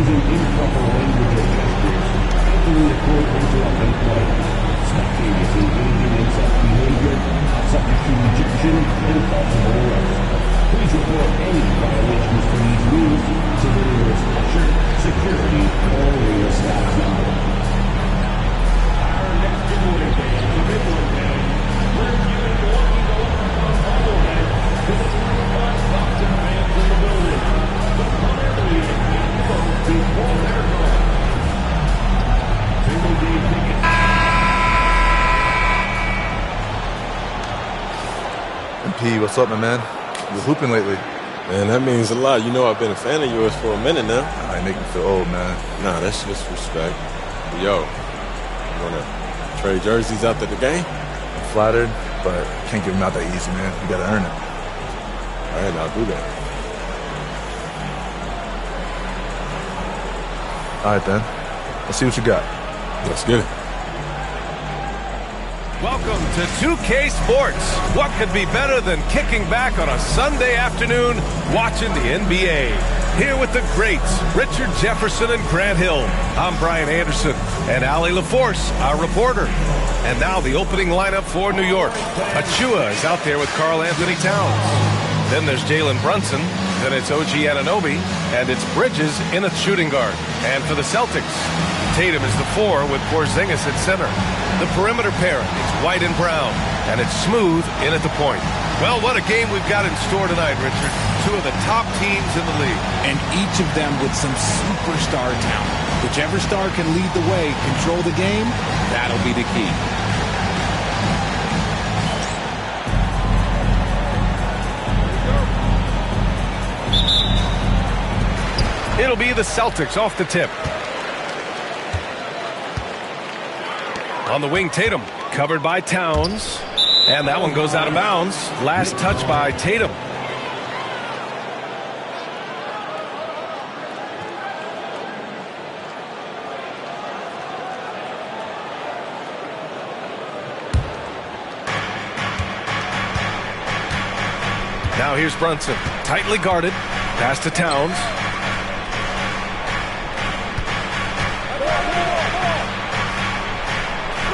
using improper language or gestures, entering the court interrupting play, spectators engaging in such behavior, subject to rejection and possible arrest. Please report any violations to these rules to the nearest usher, security, or arena staff member. Our next giveaway day is the big one day. We're giving away the bobblehead to the 25,000 fans in the building. The punter leads before they're gone. Single day tickets. MP, what's up, my man? You're hooping lately. Man, that means a lot. You know I've been a fan of yours for a minute now. I make me feel old, man. Nah, that's just respect. But yo, you wanna trade jerseys after the game? I'm flattered, but can't give them out that easy, man. You gotta earn it. All right, I'll do that. All right, then. Let's see what you got. Let's get it. Welcome to 2K Sports. What could be better than kicking back on a Sunday afternoon watching the NBA? Here with the greats, Richard Jefferson and Grant Hill. I'm Brian Anderson and Allie LaForce, our reporter. And now the opening lineup for New York. Achua is out there with Karl Anthony Towns. Then there's Jalen Brunson. Then it's OG Anunoby. And it's Bridges in a shooting guard. And for the Celtics, Tatum is the 4 with Porzingis at center. The perimeter pairing, it's White and Brown, and it's Smooth in at the point. Well, what a game we've got in store tonight, Richard. Two of the top teams in the league. And each of them with some superstar talent. Whichever star can lead the way, control the game, that'll be the key. It'll be the Celtics off the tip. On the wing, Tatum, covered by Towns. And that one goes out of bounds. Last touch by Tatum. Now here's Brunson, tightly guarded. Pass to Towns.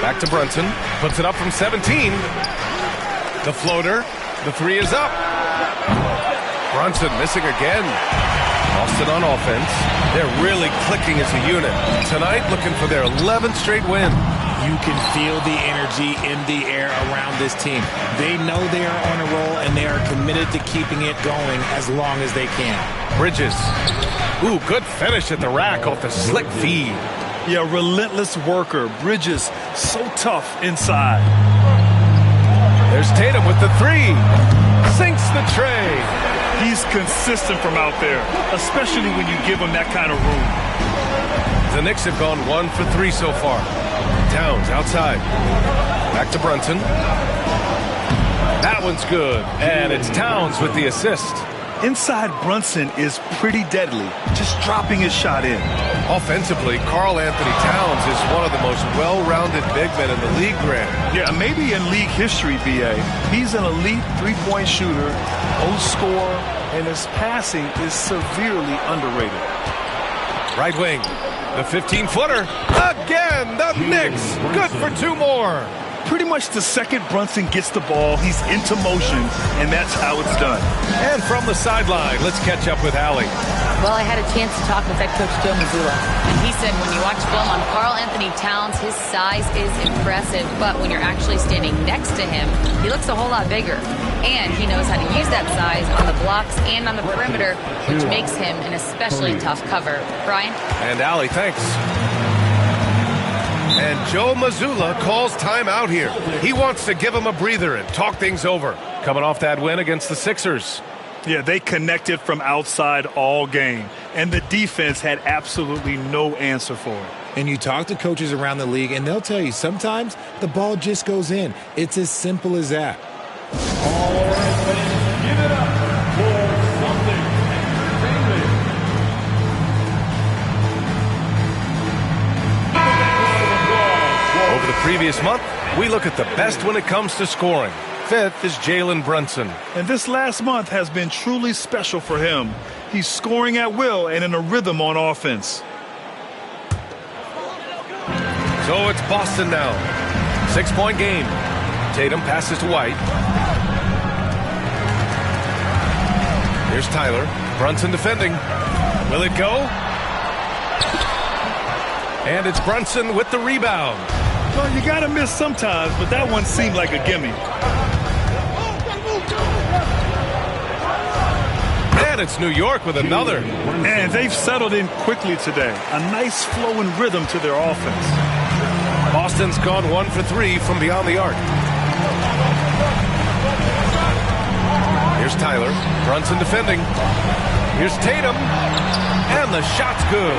Back to Brunson. Puts it up from 17. The floater. The 3 is up. Brunson missing again. Austin on offense. They're really clicking as a unit. Tonight looking for their 11th straight win. You can feel the energy in the air around this team. They know they are on a roll, and they are committed to keeping it going as long as they can. Bridges. Ooh, good finish at the rack off the slick feed. Yeah, relentless worker. Bridges, so tough inside. There's Tatum with the 3. Sinks the tray. He's consistent from out there, especially when you give him that kind of room. The Knicks have gone 1 for 3 so far. Towns outside. Back to Brunson. That one's good. And it's Towns with the assist. Inside Brunson is pretty deadly, just dropping his shot in. Offensively, Karl Anthony Towns is one of the most well-rounded big men in the league, Grant. Yeah, maybe in league history, B.A. He's an elite three-point shooter, scorer, and his passing is severely underrated. Right wing, the 15-footer. Again, the Knicks. Good for 2 more. Pretty much the second Brunson gets the ball, he's into motion, and that's how it's done. And from the sideline, let's catch up with Allie. Well, I had a chance to talk with head coach Joe Mazzulla, and he said when you watch film on Karl Anthony Towns, his size is impressive, but when you're actually standing next to him, he looks a whole lot bigger. And he knows how to use that size on the blocks and on the perimeter, which makes him an especially tough cover. Brian? And Allie, thanks. And Joe Mazzulla calls timeout here. He wants to give him a breather and talk things over. Coming off that win against the Sixers. Yeah, they connected from outside all game, and the defense had absolutely no answer for it. And you talk to coaches around the league, and they'll tell you sometimes the ball just goes in. It's as simple as that. All right, fans, give it up for something entertainment. Over the previous month, we look at the best when it comes to scoring. Fifth is Jalen Brunson. And this last month has been truly special for him. He's scoring at will and in a rhythm on offense. So it's Boston now. 6-point game. Tatum passes to White. Here's Tyler. Brunson defending. Will it go? And it's Brunson with the rebound. Well, you got to miss sometimes, but that one seemed like a gimme. And it's New York with another. And they've settled in quickly today. A nice flow and rhythm to their offense. Boston's gone 1 for 3 from beyond the arc. Here's Tyler. Brunson defending. Here's Tatum. And the shot's good.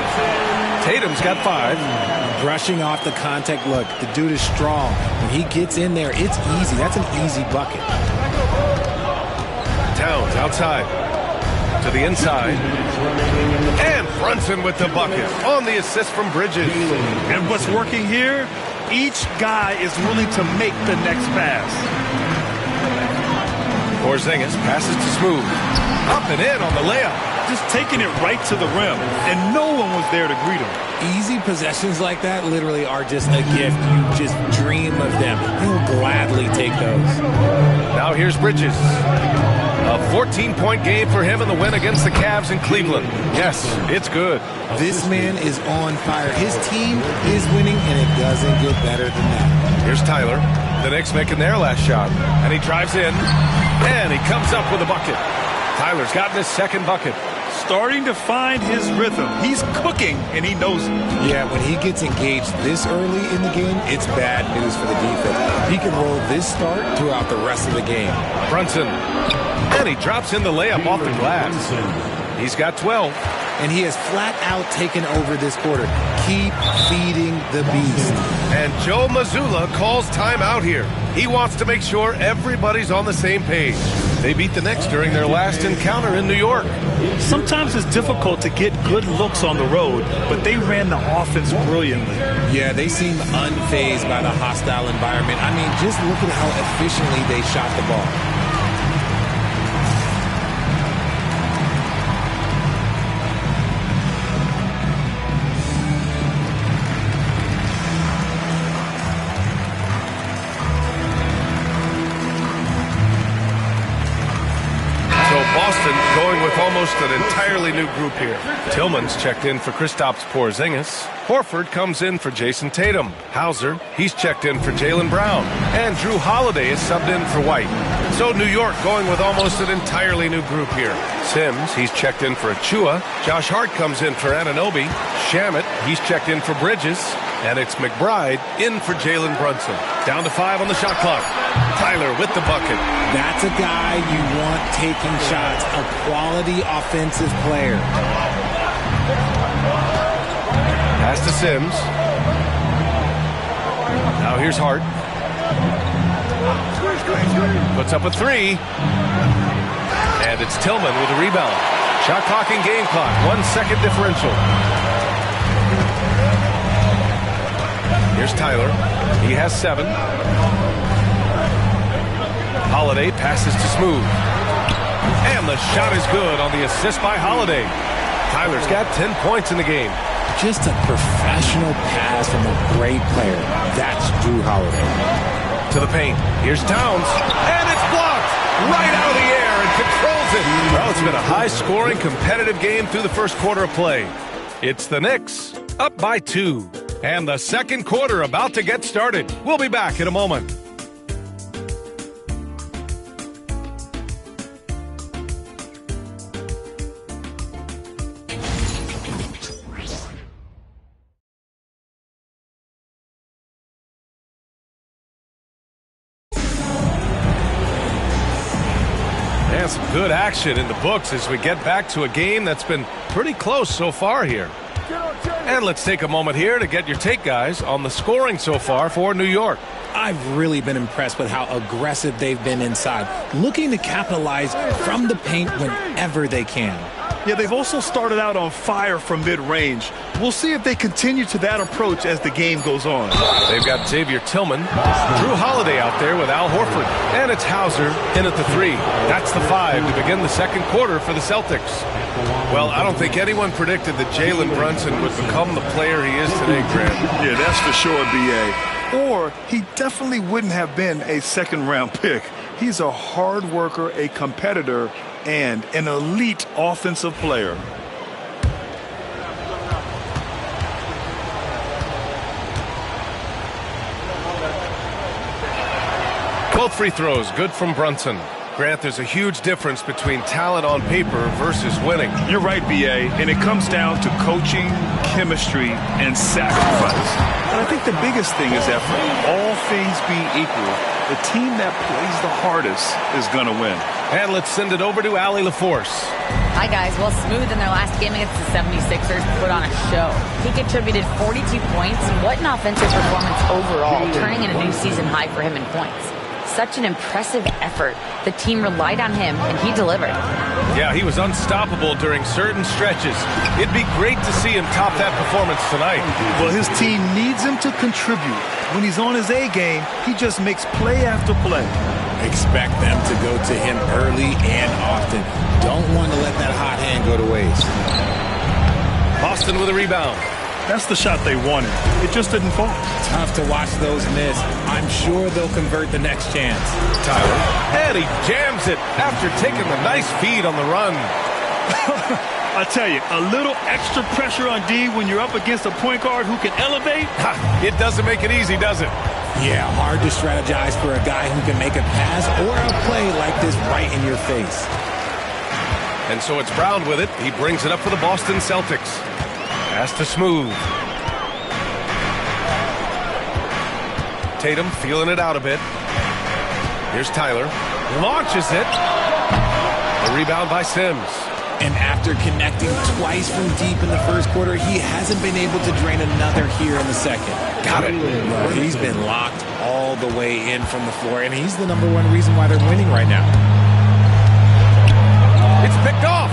Tatum's got 5. Brushing off the contact. Look, the dude is strong. When he gets in there, it's easy. That's an easy bucket. Towns outside. To the inside. And Brunson with the bucket on the assist from Bridges. And what's working here? Each guy is willing to make the next pass. Porzingis passes to Smooth. Up and in on the layup. Just taking it right to the rim. And no one was there to greet him. Easy possessions like that literally are just a gift. You just dream of them. He'll gladly take those. Now here's Bridges. A 14-point game for him in the win against the Cavs in Cleveland. Yes, it's good. This man is on fire. His team is winning, and it doesn't get better than that. Here's Tyler. The Knicks making their last shot. And he drives in. And he comes up with a bucket. Tyler's gotten his second bucket. Starting to find his rhythm. He's cooking, and he knows it. Yeah, when he gets engaged this early in the game, it's bad news for the defense. He can roll this start throughout the rest of the game. Brunson. And he drops in the layup off the glass. He's got 12. And he has flat out taken over this quarter. Keep feeding the beast. And Joe Mazzulla calls timeout here. He wants to make sure everybody's on the same page. They beat the Knicks during their last encounter in New York. Sometimes it's difficult to get good looks on the road, but they ran the offense brilliantly. Yeah, they seem unfazed by the hostile environment. I mean, just look at how efficiently they shot the ball. Going with almost an entirely new group here. Tillman's checked in for Kristaps Porzingis. Horford comes in for Jason Tatum. Hauser, he's checked in for Jaylen Brown. And Drew Holiday is subbed in for White. So New York going with almost an entirely new group here. Sims, he's checked in for Achua. Josh Hart comes in for Anunoby. Shamet, he's checked in for Bridges. And it's McBride in for Jalen Brunson. Down to 5 on the shot clock. Tyler with the bucket. That's a guy you want taking shots, a quality offensive player. Pass to Sims. Now here's Hart. Puts up a 3. And it's Tillman with a rebound. Shot clock and game clock. 1 second differential. Here's Tyler. He has 7. Holiday passes to Smooth. And the shot is good on the assist by Holiday. Tyler's got 10 points in the game. Just a professional pass from a great player. That's Drew Holiday. To the paint. Here's Towns. And it's blocked right out of the air and controls it. Well, it's been a high-scoring, competitive game through the first quarter of play. It's the Knicks up by 2. And the second quarter about to get started. We'll be back in a moment. And some good action in the books as we get back to a game that's been pretty close so far here. And let's take a moment here to get your take, guys, on the scoring so far for New York. I've really been impressed with how aggressive they've been inside, looking to capitalize from the paint whenever they can. Yeah, they've also started out on fire from mid-range. We'll see if they continue to that approach as the game goes on. They've got Xavier Tillman, Drew Holiday out there with Al Horford, and it's Hauser in at the 3. That's the 5 to begin the second quarter for the Celtics. Well, I don't think anyone predicted that Jalen Brunson would become the player he is today, Grant. Yeah, that's for sure, B.A. Or he definitely wouldn't have been a second-round pick. He's a hard worker, a competitor, and an elite offensive player. Both free throws good from Brunson. Grant, there's a huge difference between talent on paper versus winning. You're right, B.A., and it comes down to coaching, chemistry, and sacrifice. And I think the biggest thing is effort. All things being equal, the team that plays the hardest is going to win. And let's send it over to Allie LaForce. Hi, guys. Well, Smooth in their last game against the 76ers put on a show. He contributed 42 points. What an offensive performance overall, turning in a new season high for him in points. Such an impressive effort. The team relied on him, and he delivered. Yeah, he was unstoppable during certain stretches. It'd be great to see him top that performance tonight. Well, his team needs him to contribute. When he's on his A game, he just makes play after play. Expect them to go to him early and often. Don't want to let that hot hand go to waste. Boston with a rebound. That's the shot they wanted. It just didn't fall. Tough to watch those miss. I'm sure they'll convert the next chance. Tyler. And he jams it after taking the nice feed on the run. I tell you, a little extra pressure on D when you're up against a point guard who can elevate. It doesn't make it easy, does it? Yeah, hard to strategize for a guy who can make a pass or a play like this right in your face. And so it's Brown with it. He brings it up for the Boston Celtics. Pass to Smooth. Tatum feeling it out a bit. Here's Tyler. Launches it. A rebound by Sims. And after connecting twice from deep in the first quarter, he hasn't been able to drain another here in the second. Got it. Well, he's been locked all the way in from the floor, and he's the #1 reason why they're winning right now. It's picked off.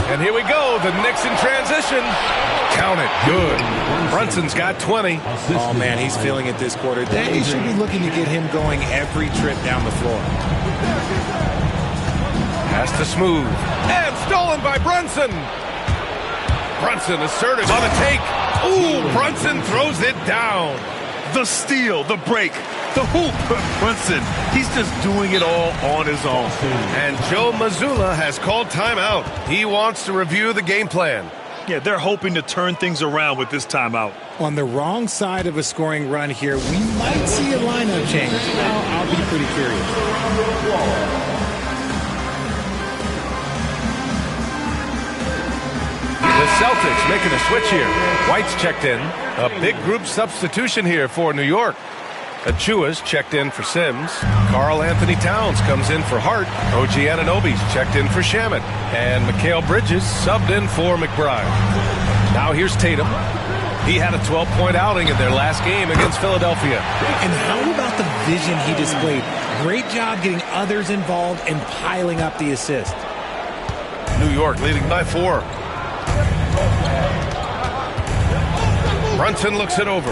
And here we go, the Knicks in transition. Count it, good. Brunson's got 20. Oh, man, he's feeling it this quarter. They should be looking to get him going every trip down the floor. Pass to Smooth. And stolen by Brunson. Brunson assertive on a take. Ooh, Brunson throws it down. The steal, the break, the hoop. Brunson, he's just doing it all on his own. And Joe Mazzulla has called timeout. He wants to review the game plan. Yeah, they're hoping to turn things around with this timeout. On the wrong side of a scoring run here, we might see a lineup change. I'll be pretty curious. The Celtics making a switch here. White's checked in. A big group substitution here for New York. Achua's checked in for Sims. Karl Anthony Towns comes in for Hart. OG Anunoby's checked in for Shamet. And Mikal Bridges subbed in for McBride. Now here's Tatum. He had a 12-point outing in their last game against Philadelphia. And how about the vision he displayed? Great job getting others involved and piling up the assist. New York leading by 4. Brunson looks it over.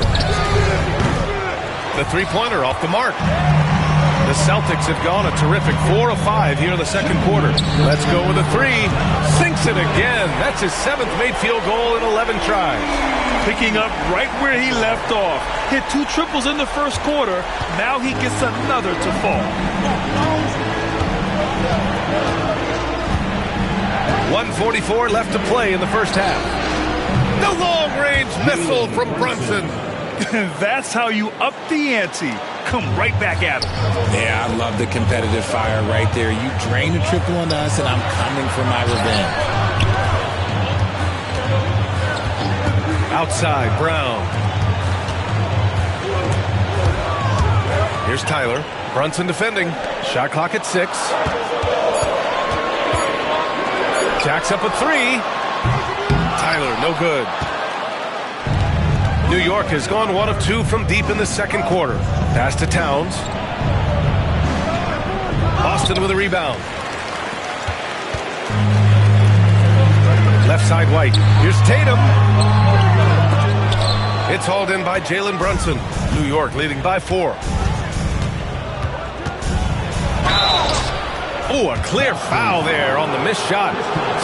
The three-pointer off the mark. The Celtics have gone a terrific 4 of 5 here in the second quarter. Let's go with a 3. Sinks it again. That's his 7th made field goal in 11 tries. Picking up right where he left off. Hit 2 triples in the first quarter. Now he gets another to fall. 1:44 left to play in the first half. The long-range missile from Brunson. That's how you up the ante. Come right back at him. Yeah, I love the competitive fire right there. You drain a triple on us, and I'm coming for my revenge. Outside, Brown. Here's Tyler. Brunson defending. Shot clock at 6. Jacks up a 3. Tyler, no good. New York has gone 1 of 2 from deep in the second quarter. Pass to Towns. Boston with a rebound. side White. Here's Tatum. It's hauled in by Jalen Brunson. New York leading by 4. Oh, a clear foul there on the missed shot.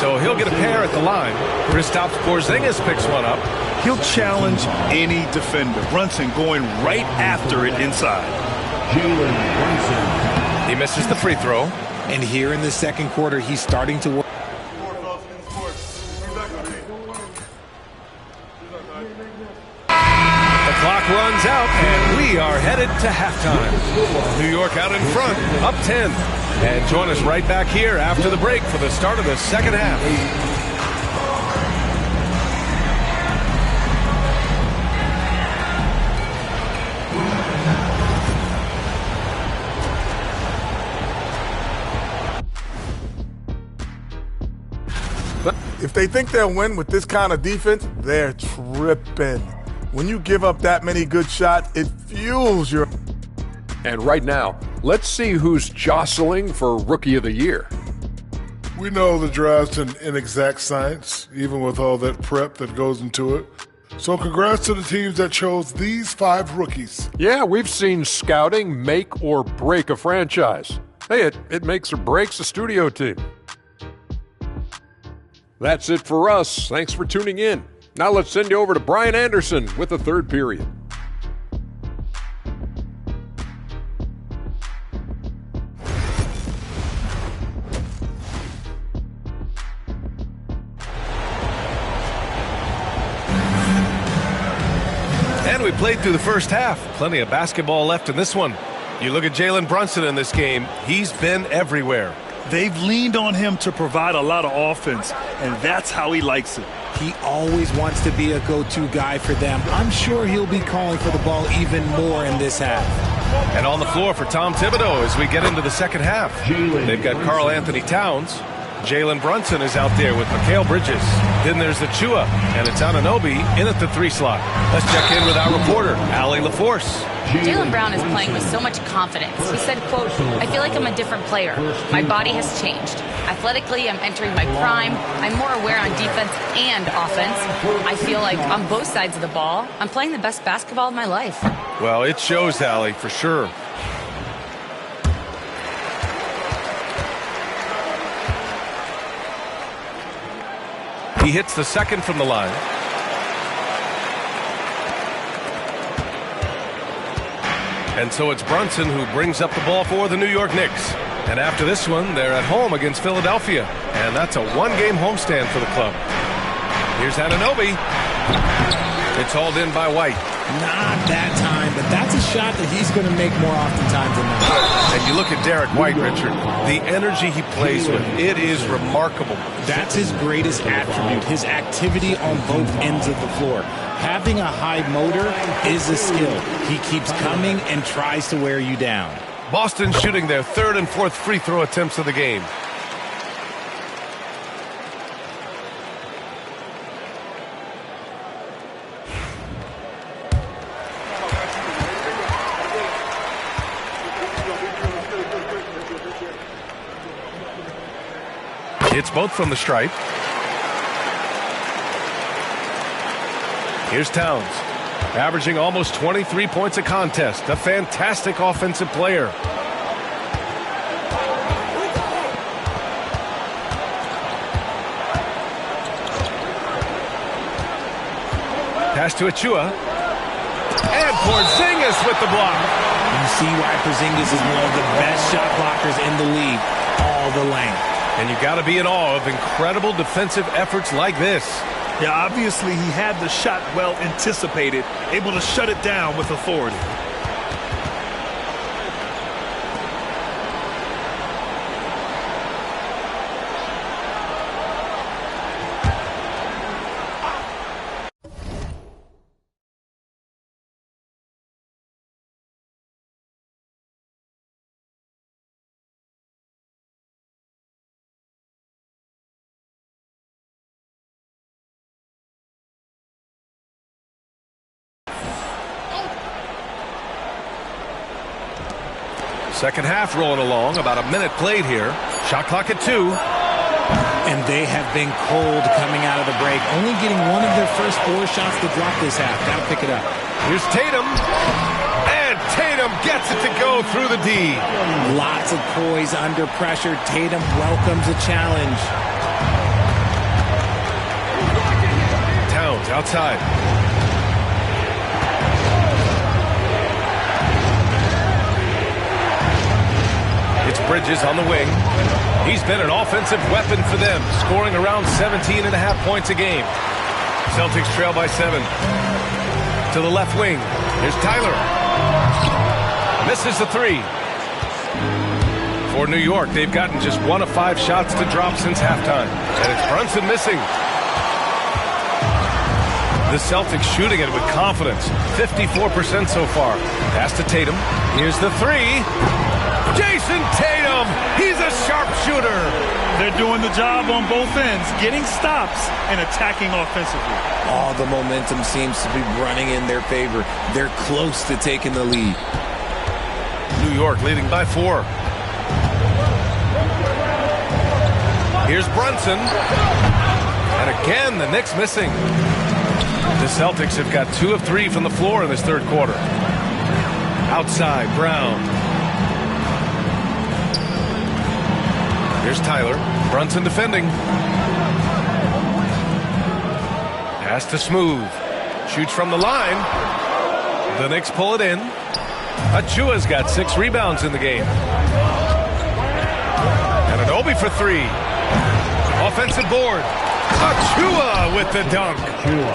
So he'll get a pair at the line. Kristaps Porzingis picks one up. He'll challenge any defender. Brunson going right after it inside. Jalen Brunson. He misses the free throw. And here in the second quarter, he's starting to work. The clock runs out, and we are headed to halftime. New York out in front, up 10. And join us right back here after the break for the start of the second half. If they think they'll win with this kind of defense, they're tripping. When you give up that many good shots, it fuels your... And right now, let's see who's jostling for Rookie of the Year. We know the draft's an inexact science, even with all that prep that goes into it. So congrats to the teams that chose these 5 rookies. Yeah, we've seen scouting make or break a franchise. Hey, it makes or breaks a studio team. That's it for us. Thanks for tuning in. Now let's send you over to Brian Anderson with the third period. And we played through the first half. Plenty of basketball left in this one. You look at Jalen Brunson in this game, he's been everywhere. They've leaned on him to provide a lot of offense, and that's how he likes it. He always wants to be a go-to guy for them. I'm sure he'll be calling for the ball even more in this half. And on the floor for Tom Thibodeau as we get into the second half. They've got Karl Anthony Towns. Jalen Brunson is out there with Mikal Bridges. Then there's the Chua, and it's Anunoby in at the 3 slot. Let's check in with our reporter, Allie LaForce. Jaylen Brown is playing with so much confidence. He said, quote, "I feel like I'm a different player. My body has changed. Athletically, I'm entering my prime. I'm more aware on defense and offense. I feel like on both sides of the ball, I'm playing the best basketball of my life." Well, it shows, Allie, for sure. He hits the second from the line. And so it's Brunson who brings up the ball for the New York Knicks. And after this one, they're at home against Philadelphia. And that's a one-game homestand for the club. Here's Anunoby. It's hauled in by White. Not that time, but that's a shot that he's going to make more oftentimes than not. And you look at Derek White, Richard, the energy he plays with, it is remarkable. That's his greatest attribute, his activity on both ends of the floor. Having a high motor is a skill. He keeps coming and tries to wear you down. Boston shooting their 3rd and 4th free throw attempts of the game. It's both from the stripe. Here's Towns, averaging almost 23 points a contest. A fantastic offensive player. Pass to Achua. And Porzingis with the block. You see why Porzingis is one of the best shot blockers in the league. All the length. And you got to be in awe of incredible defensive efforts like this. Yeah, obviously he had the shot well anticipated, able to shut it down with authority. Second half rolling along, about a minute played here. Shot clock at 2. and they have been cold coming out of the break. Only getting one of their first 4 shots to drop this half. Got to pick it up. Here's Tatum. And Tatum gets it to go through the D. Lots of poise under pressure. Tatum welcomes a challenge. Towns outside. It's Bridges on the wing. He's been an offensive weapon for them, scoring around 17.5 points a game. Celtics trail by 7. To the left wing. Here's Tyler. Misses the 3. For New York, they've gotten just 1 of 5 shots to drop since halftime. And it's Brunson missing. The Celtics shooting it with confidence. 54% so far. Pass to Tatum. Here's the 3. Jason Tatum! He's a sharpshooter! They're doing the job on both ends, getting stops and attacking offensively. All the momentum seems to be running in their favor. They're close to taking the lead. New York leading by 4. Here's Brunson. And again, the Knicks missing. The Celtics have got 2 of 3 from the floor in this third quarter. Outside, Brown. Here's Tyler. Brunson defending. Pass to Smooth. Shoots from the line. The Knicks pull it in. Achua's got 6 rebounds in the game. And Anunoby for 3. Offensive board. Achua with the dunk.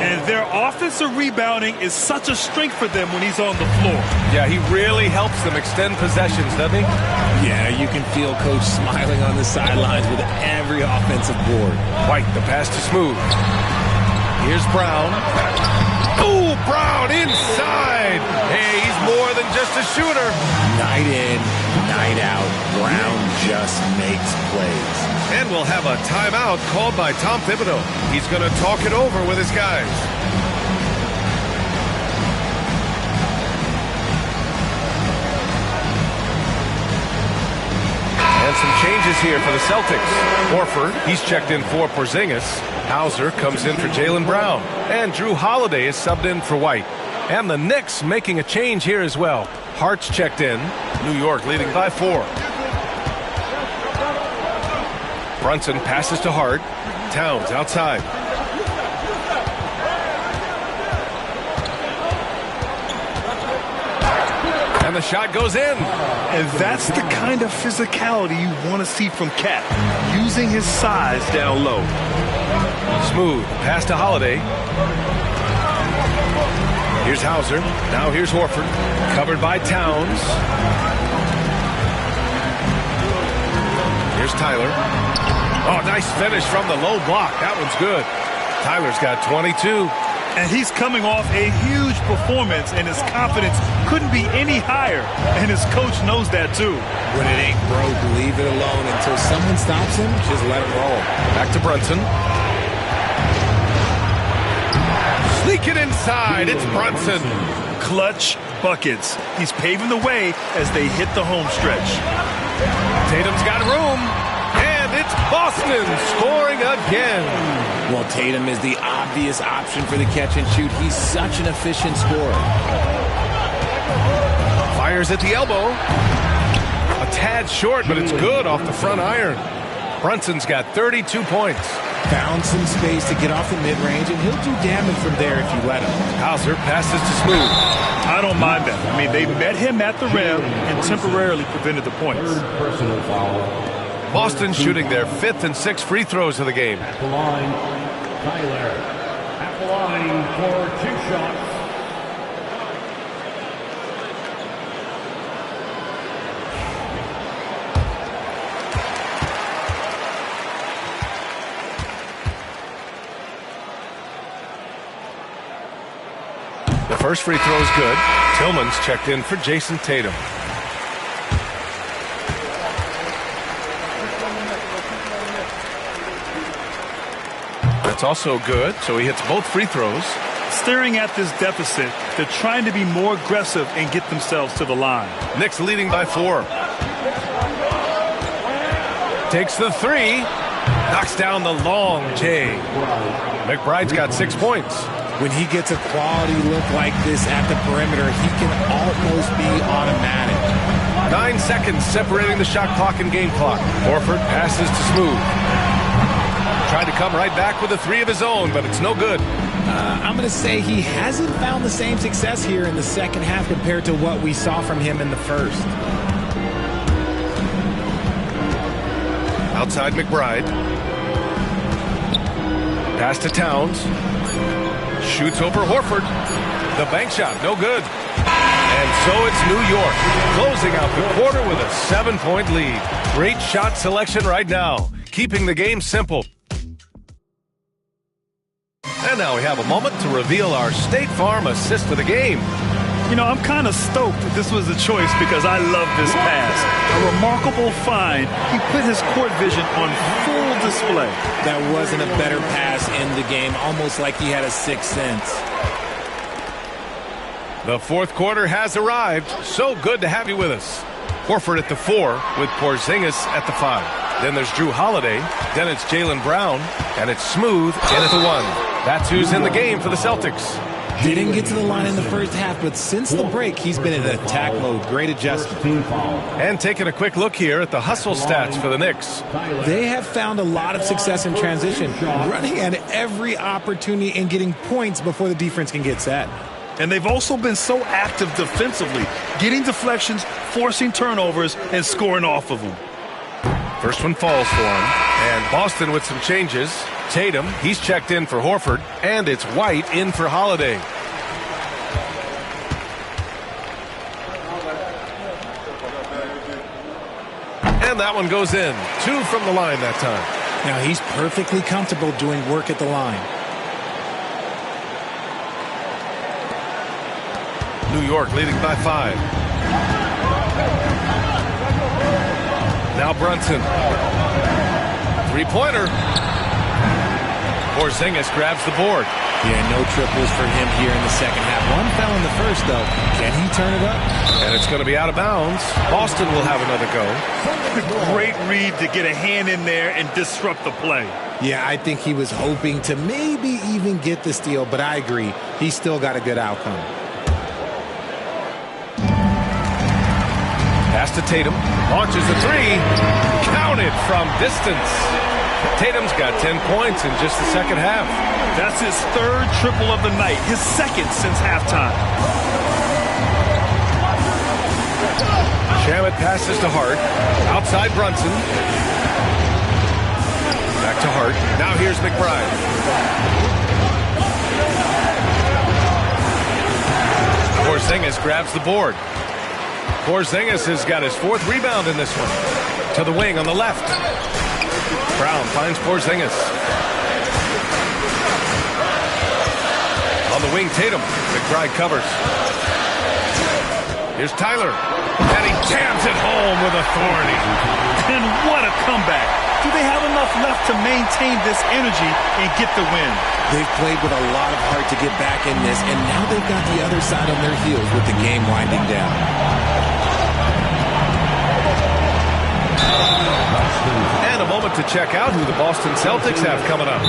And their offensive rebounding is such a strength for them when he's on the floor. Yeah, he really helps them extend possessions, doesn't he? Yeah, you can feel Coach smiling on the sidelines with every offensive board. White, the pass to Smooth. Here's Brown. Ooh, Brown inside. Hey, he's more than just a shooter. Night in, night out, Brown just makes plays. And we'll have a timeout called by Tom Thibodeau. He's going to talk it over with his guys. And some changes here for the Celtics. Horford, he's checked in for Porzingis. Hauser comes in for Jaylen Brown. And Drew Holiday is subbed in for White. And the Knicks making a change here as well. Hart's checked in. New York leading by 4. Brunson passes to Hart. Towns outside. And the shot goes in. And that's the kind of physicality you want to see from Cat, using his size down low. Smooth. Pass to Holiday. Here's Hauser. Now here's Horford. Covered by Towns. Here's Tyler. Oh, nice finish from the low block. That one's good. Tyler's got 22. And he's coming off a huge performance, and his confidence couldn't be any higher. And his coach knows that, too. When it ain't broke, leave it alone. Until someone stops him, just let him roll. Back to Brunson. Sneak it inside. It's Brunson. Clutch buckets. He's paving the way as they hit the home stretch. Tatum's got room. It's Boston scoring again. Well, Tatum is the obvious option for the catch and shoot. He's such an efficient scorer. Fires at the elbow. A tad short, but it's good off the front iron. Brunson's got 32 points. Found some space to get off the mid-range, and he'll do damage from there if you let him. Hauser passes to Smooth. I don't mind that. I mean, they met him at the rim and temporarily prevented the points. Personal foul. Boston shooting their 5th and 6th free throws of the game. At the line, Tyler. At the line for 2 shots. The first free throw is good. Tillman's checked in for Jason Tatum. That's also good, so he hits both free throws. Staring at this deficit, they're trying to be more aggressive and get themselves to the line. Knicks leading by 4. Takes the 3. Knocks down the long J. McBride's got 6 points. When he gets a quality look like this at the perimeter, he can almost be automatic. 9 seconds separating the shot clock and game clock. Horford passes to Smooth. Tried to come right back with a 3 of his own, but it's no good. I'm going to say he hasn't found the same success here in the second half compared to what we saw from him in the first. Outside McBride. Pass to Towns. Shoots over Horford. The bank shot, no good. And so it's New York, closing out the quarter with a 7-point lead. Great shot selection right now, keeping the game simple. And now we have a moment to reveal our State Farm assist of the game. You know, I'm kind of stoked that this was a choice because I love this pass. A remarkable find. He put his court vision on full display. That wasn't a better pass in the game, almost like he had a sixth sense. The fourth quarter has arrived. So good to have you with us. Horford at the 4 with Porzingis at the 5. Then there's Drew Holiday. Then it's Jaylen Brown. And it's Smooth in at the 1. That's who's in the game for the Celtics. Didn't get to the line in the first half, but since the break, he's been in attack mode. Great adjustment. And taking a quick look here at the hustle stats for the Knicks. They have found a lot of success in transition, running at every opportunity and getting points before the defense can get set. And they've also been so active defensively, getting deflections, forcing turnovers, and scoring off of them. First one falls for him. And Boston with some changes. Tatum, he's checked in for Horford. And it's White in for Holiday. And that one goes in. 2 from the line that time. Now he's perfectly comfortable doing work at the line. New York leading by 5. Now Brunson. 3-pointer. Porzingis grabs the board. Yeah, no triples for him here in the second half. One fell in the first, though. Can he turn it up? And it's going to be out of bounds. Boston will have another go. Great read to get a hand in there and disrupt the play. Yeah, I think he was hoping to maybe even get the steal, but I agree. He's still got a good outcome. Pass to Tatum. Launches the 3. Counted from distance. Tatum's got 10 points in just the second half. That's his 3rd triple of the night, his 2nd since halftime. Shamet passes to Hart. Outside Brunson. Back to Hart. Now here's McBride. Porzingis grabs the board. Porzingis has got his 4th rebound in this one. To the wing on the left. Brown finds Porzingis. On the wing, Tatum. McBride covers. Here's Tyler. And he jams it home with authority. And what a comeback. Do they have enough left to maintain this energy and get the win? They've played with a lot of heart to get back in this, and now they've got the other side on their heels with the game winding down. And a moment to check out who the Boston Celtics have coming up.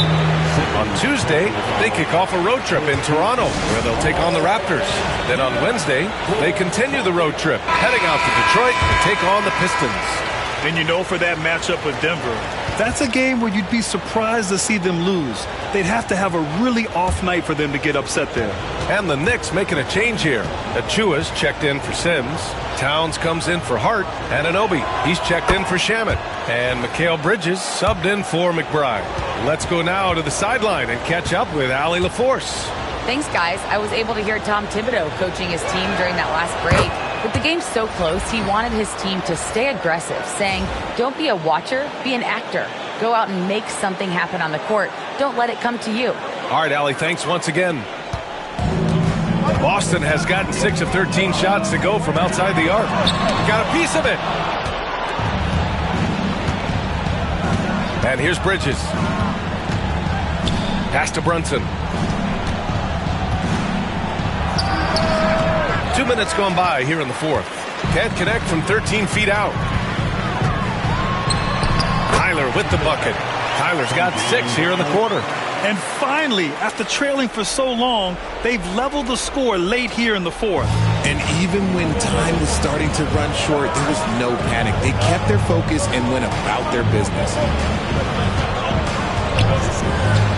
On Tuesday, they kick off a road trip in Toronto, where they'll take on the Raptors. Then on Wednesday, they continue the road trip, heading out to Detroit to take on the Pistons. And you know, for that matchup with Denver, that's a game where you'd be surprised to see them lose. They'd have to have a really off night for them to get upset there. And the Knicks making a change here. Achua's checked in for Sims. Towns comes in for Hart. And Anunoby, he's checked in for Shamet. And Mikal Bridges subbed in for McBride. Let's go now to the sideline and catch up with Allie LaForce. Thanks, guys. I was able to hear Tom Thibodeau coaching his team during that last break. With the game so close, he wanted his team to stay aggressive, saying, don't be a watcher, be an actor. Go out and make something happen on the court. Don't let it come to you. All right, Allie, thanks once again. Boston has gotten 6 of 13 shots to go from outside the arc. Got a piece of it. And here's Bridges. Pass to Brunson. 2 minutes gone by here in the 4th. Can't connect from 13 feet out. Tyler with the bucket. Tyler's got 6 here in the quarter. And finally, after trailing for so long, they've leveled the score late here in the fourth. And even when time was starting to run short, there was no panic. They kept their focus and went about their business.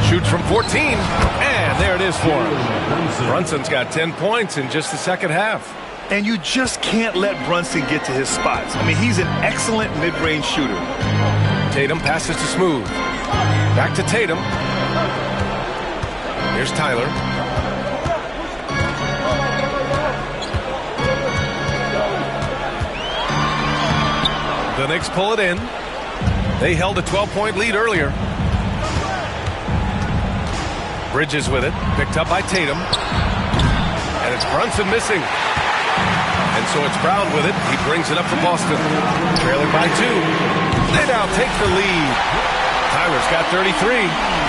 Shoots from 14, and there it is for him. Brunson's got 10 points in just the second half. And you just can't let Brunson get to his spots. I mean, he's an excellent mid-range shooter. Tatum passes to Smooth. Back to Tatum. Here's Tyler. The Knicks pull it in. They held a 12-point lead earlier. Bridges with it. Picked up by Tatum. And it's Brunson missing. And so it's Brown with it. He brings it up for Boston. Trailing by 2. They now take the lead. Tyler's got 33.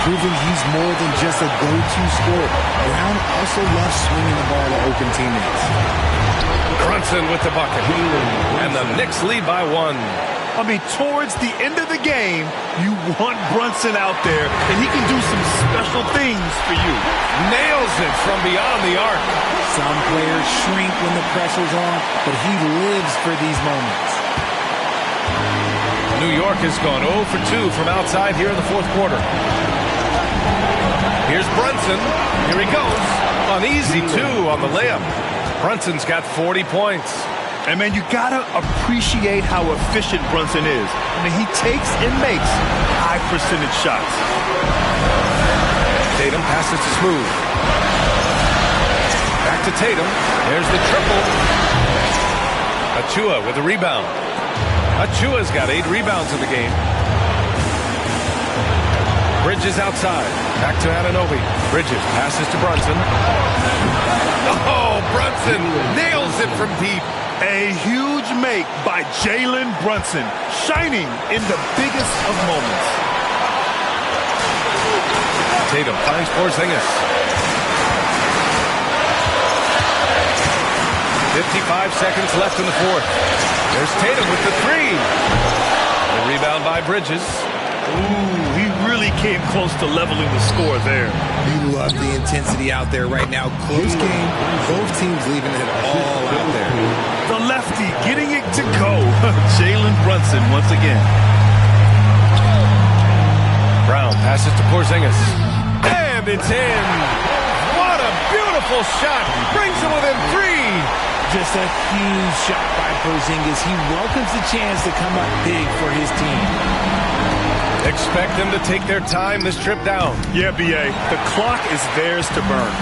Proving he's more than just a go-to scorer. Brown also loves swinging the ball to open teammates. Brunson with the bucket. And the Knicks lead by 1. I mean, towards the end of the game, you want Brunson out there, and he can do some special things for you. Nails it from beyond the arc. Some players shrink when the pressure's on, but he lives for these moments. New York has gone 0 for 2 from outside here in the fourth quarter. Here's Brunson. Here he goes. An easy 2 on the layup. Brunson's got 40 points. And, man, you got to appreciate how efficient Brunson is. I mean, he takes and makes high-percentage shots. Tatum passes to Smooth. Back to Tatum. There's the triple. Achua with the rebound. Achua's got 8 rebounds in the game. Bridges outside. Back to Anunoby. Bridges passes to Brunson. Oh, Brunson nails it from deep. A huge make by Jalen Brunson, shining in the biggest of moments. Tatum finds Porzingis. 55 seconds left in the fourth. There's Tatum with the 3. The rebound by Bridges. Ooh, he really came close to leveling the score there. You love the intensity out there right now. Close game. Both teams leaving it all out there. The lefty getting it to go. Jalen Brunson once again. Brown passes to Porzingis. And it's in. What a beautiful shot. Brings him within 3. Just a huge shot by Porzingis. He welcomes the chance to come up big for his team. Expect them to take their time this trip down. Yeah, B.A. The clock is theirs to burn.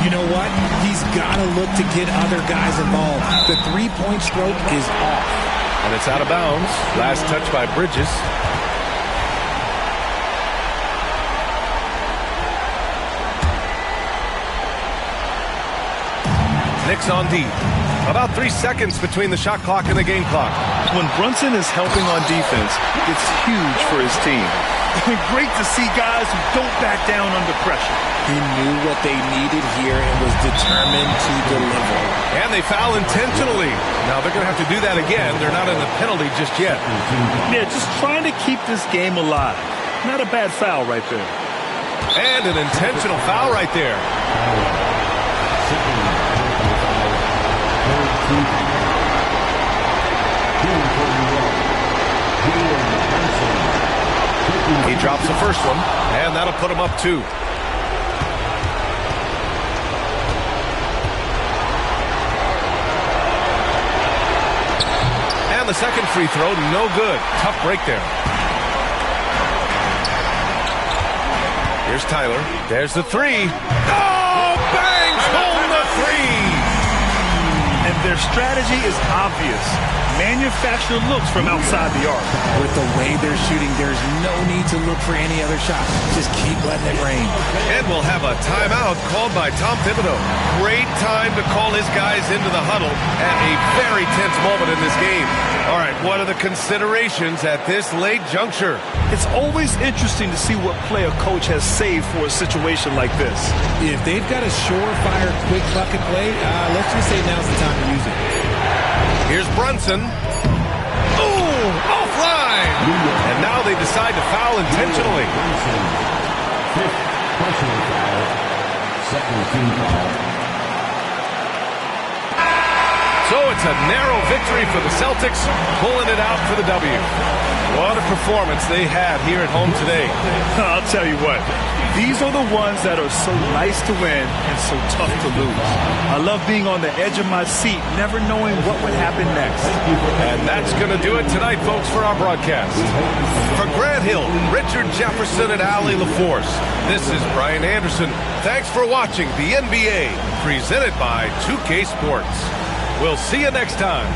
You know what? He's got to look to get other guys involved. The three-point stroke is off. And it's out of bounds. Last touch by Bridges. Knicks on deep. About 3 seconds between the shot clock and the game clock. When Brunson is helping on defense, it's huge for his team. Great to see guys who don't back down under pressure. He knew what they needed here and was determined to deliver. And they foul intentionally. Now they're going to have to do that again. They're not in the penalty just yet. Yeah, just trying to keep this game alive. Not a bad foul right there. And an intentional foul right there. He drops the first one, and that'll put him up 2. And the second free throw, no good. Tough break there. Here's Tyler. There's the 3. Oh, bangs home the 3. And their strategy is obvious. Manufacture looks from outside the arc. With the way they're shooting, there's no need to look for any other shots. Just keep letting it rain. And we'll have a timeout called by Tom Thibodeau. Great time to call his guys into the huddle at a very tense moment in this game. All right, what are the considerations at this late juncture? It's always interesting to see what play a coach has saved for a situation like this. If they've got a surefire quick bucket play, let's just say now's the time to use it. Here's Brunson. Ooh, offline. And now they decide to foul intentionally. Fifth personal foul. Second team foul. So it's a narrow victory for the Celtics, pulling it out for the W. What a performance they had here at home today. I'll tell you what, these are the ones that are so nice to win and so tough to lose. I love being on the edge of my seat, never knowing what would happen next. And that's going to do it tonight, folks, for our broadcast. For Grant Hill, Richard Jefferson, and Allie LaForce, this is Brian Anderson. Thanks for watching the NBA, presented by 2K Sports. We'll see you next time.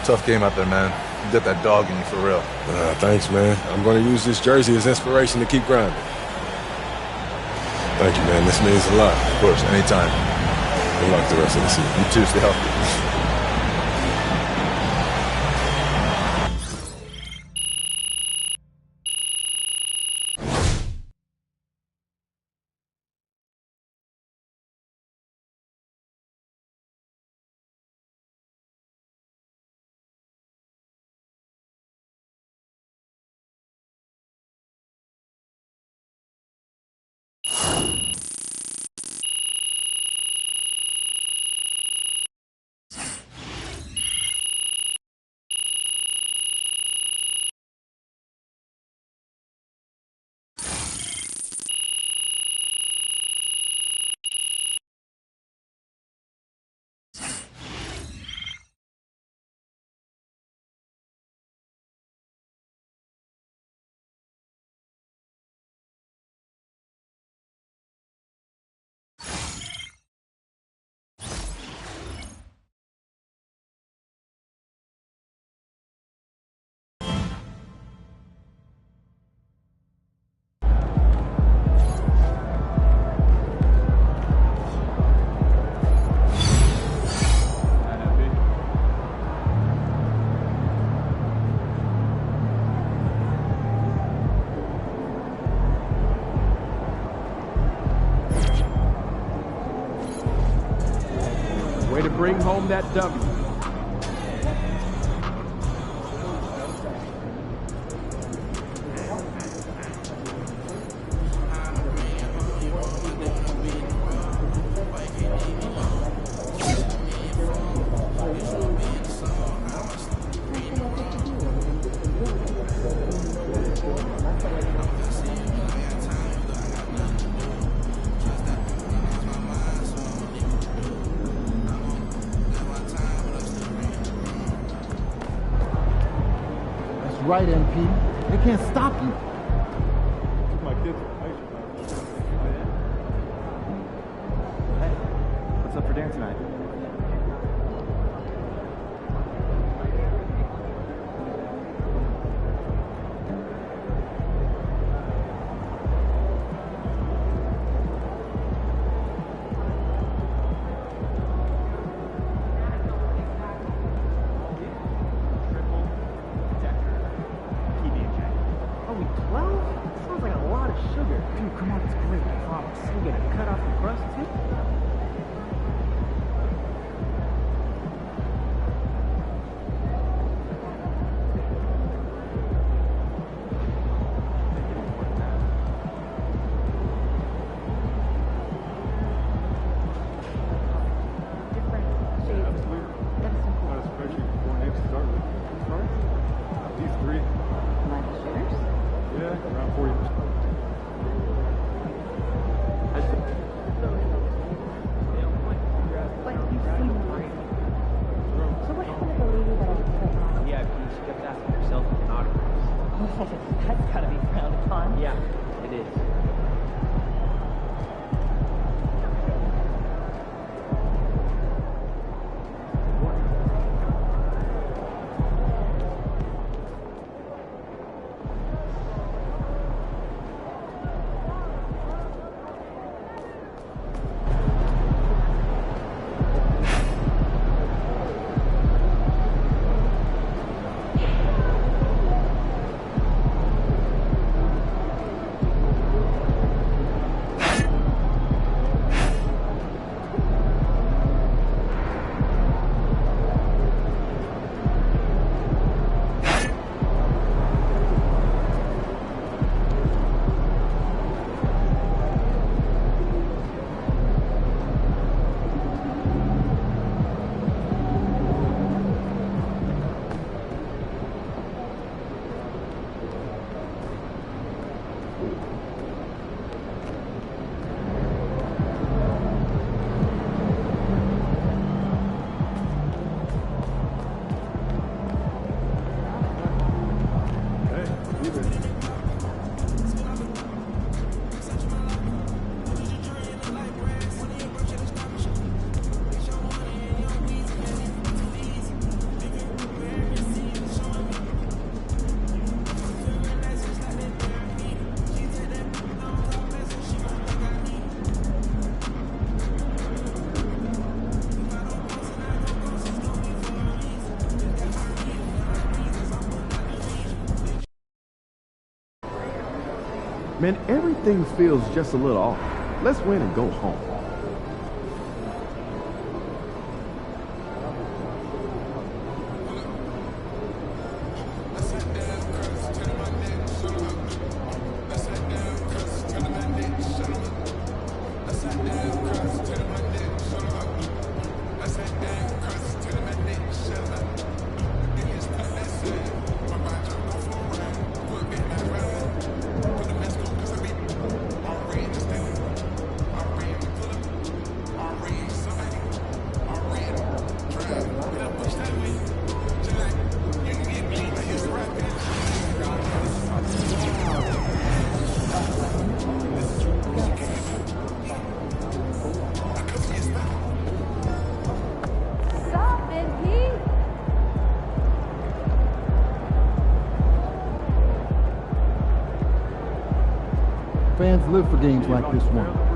Tough game out there, man. You got that dog in you for real. Thanks, man. I'm going to use this jersey as inspiration to keep grinding. Thank you, man. This means a lot. Of course, anytime. Good luck the rest of the season. You too. Stay healthy. Way to bring home that W. Right, MP. They can't stop you. My kids Hey, what's up for dinner tonight? Man, everything feels just a little off. Let's win and go home. Fans live for games like this one.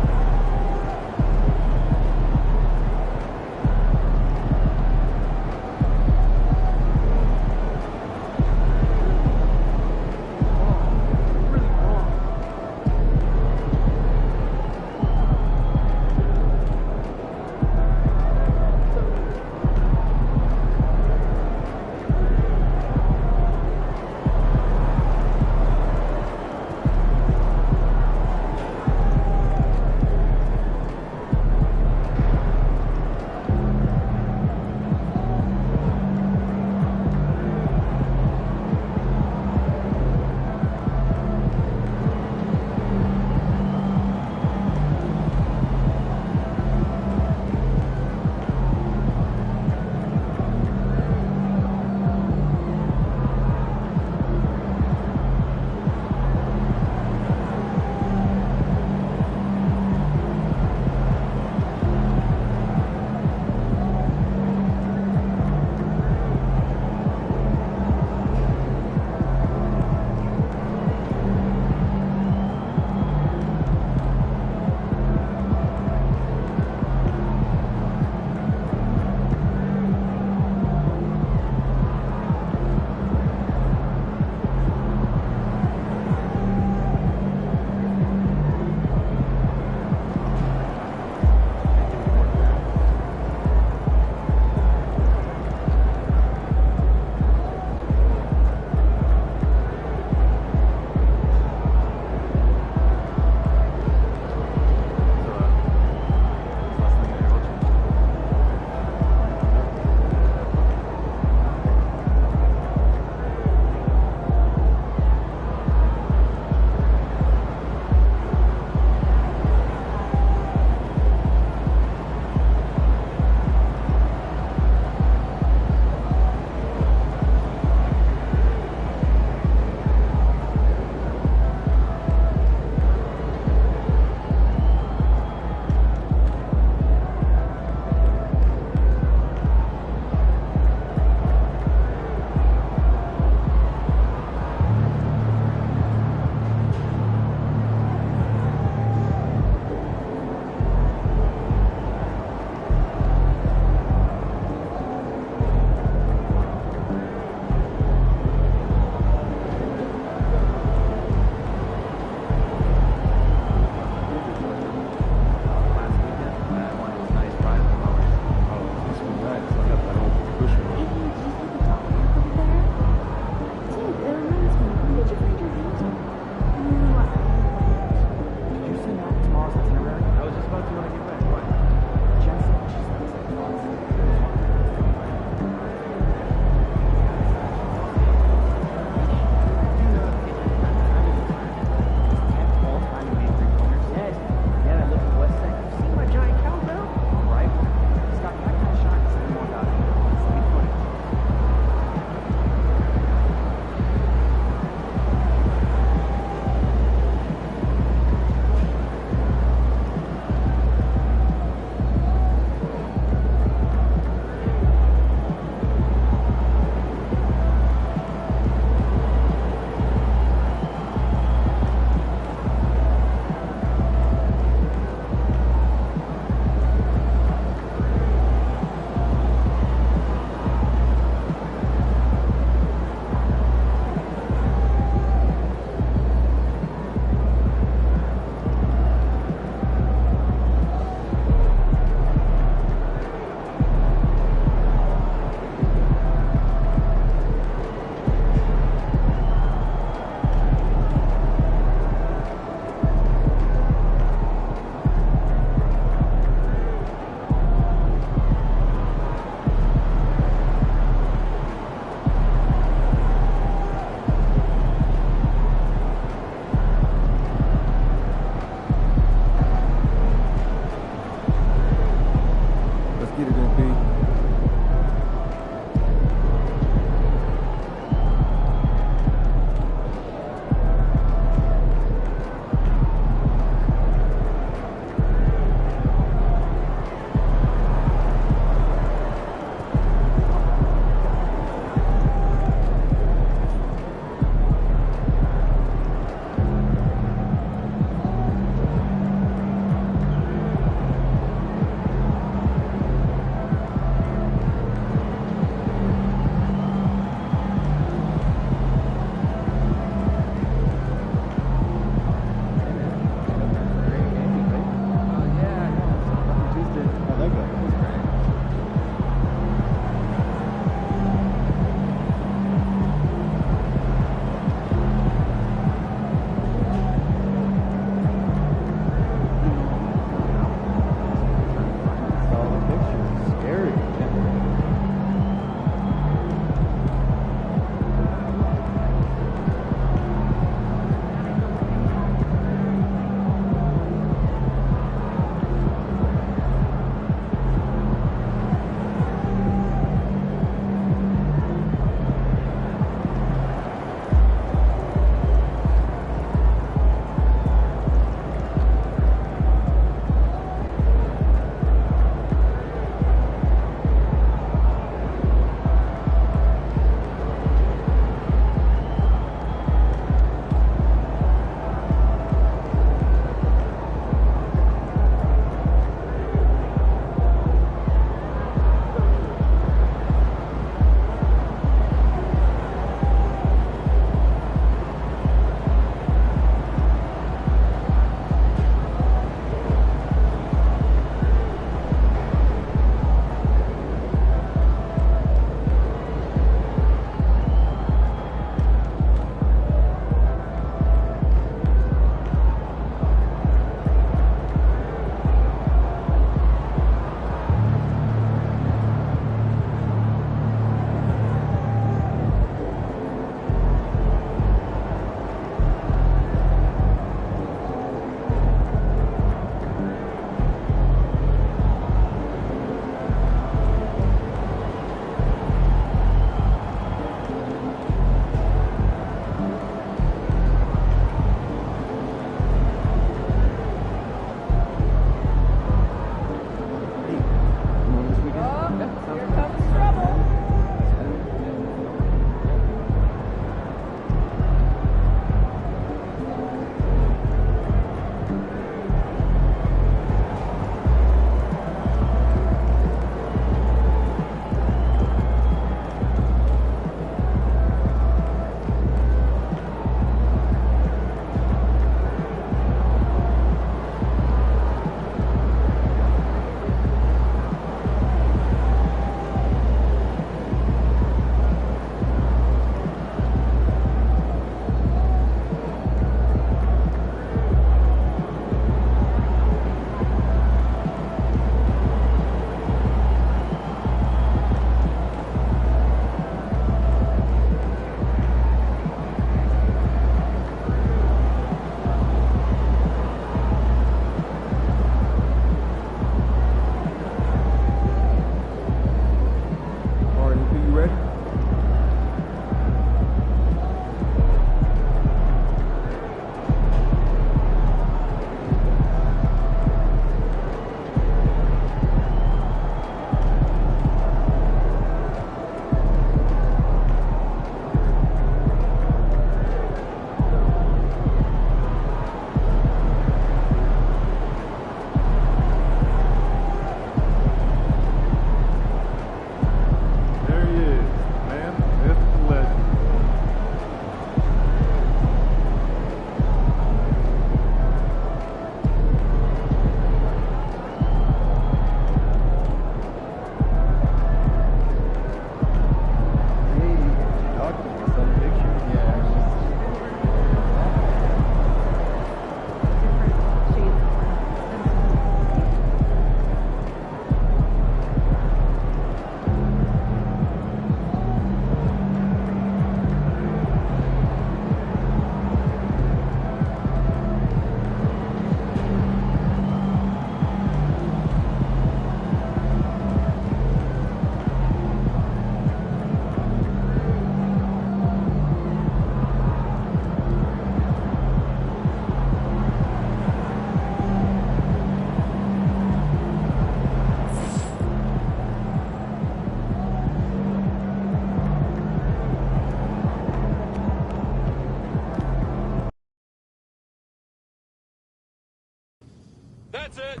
That's it.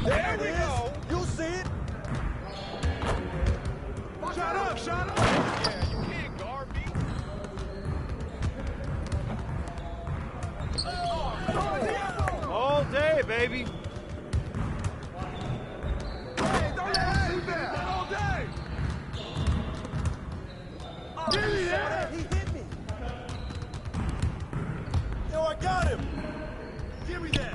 There we go. You see it. Shut up, shut up. Yeah, you can't guard me. All day, baby. Hey, don't let him see that. All day. Give me that. He hit me. Yo, I got him. Give me that.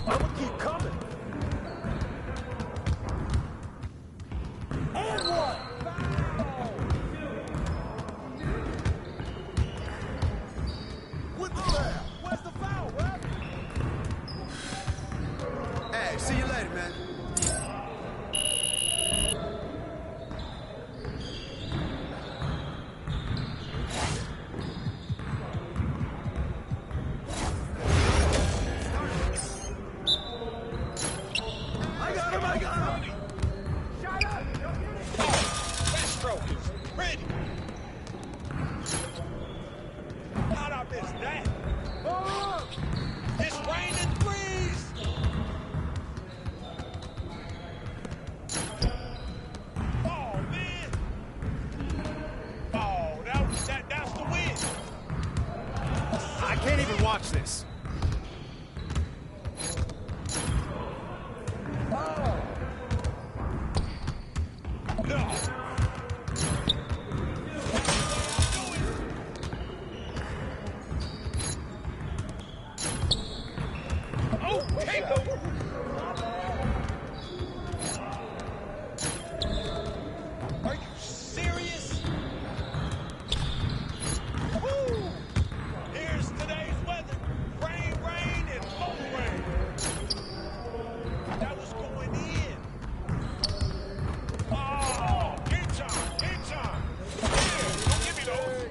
I'm gonna keep coming. And one. With the foul. Where's the foul, ref? Hey, see you later, man. I got him, I got him. Shut up. That stroke is ready. How'd I miss that? Oh, it's raining threes. Oh, man. Oh, that's the win. I can't even watch this. No. Oh, take over. Are you serious? Woo! Here's today's weather. Rain, rain, and more rain. That was going in. Oh, get time, get time. Yeah, don't give me those.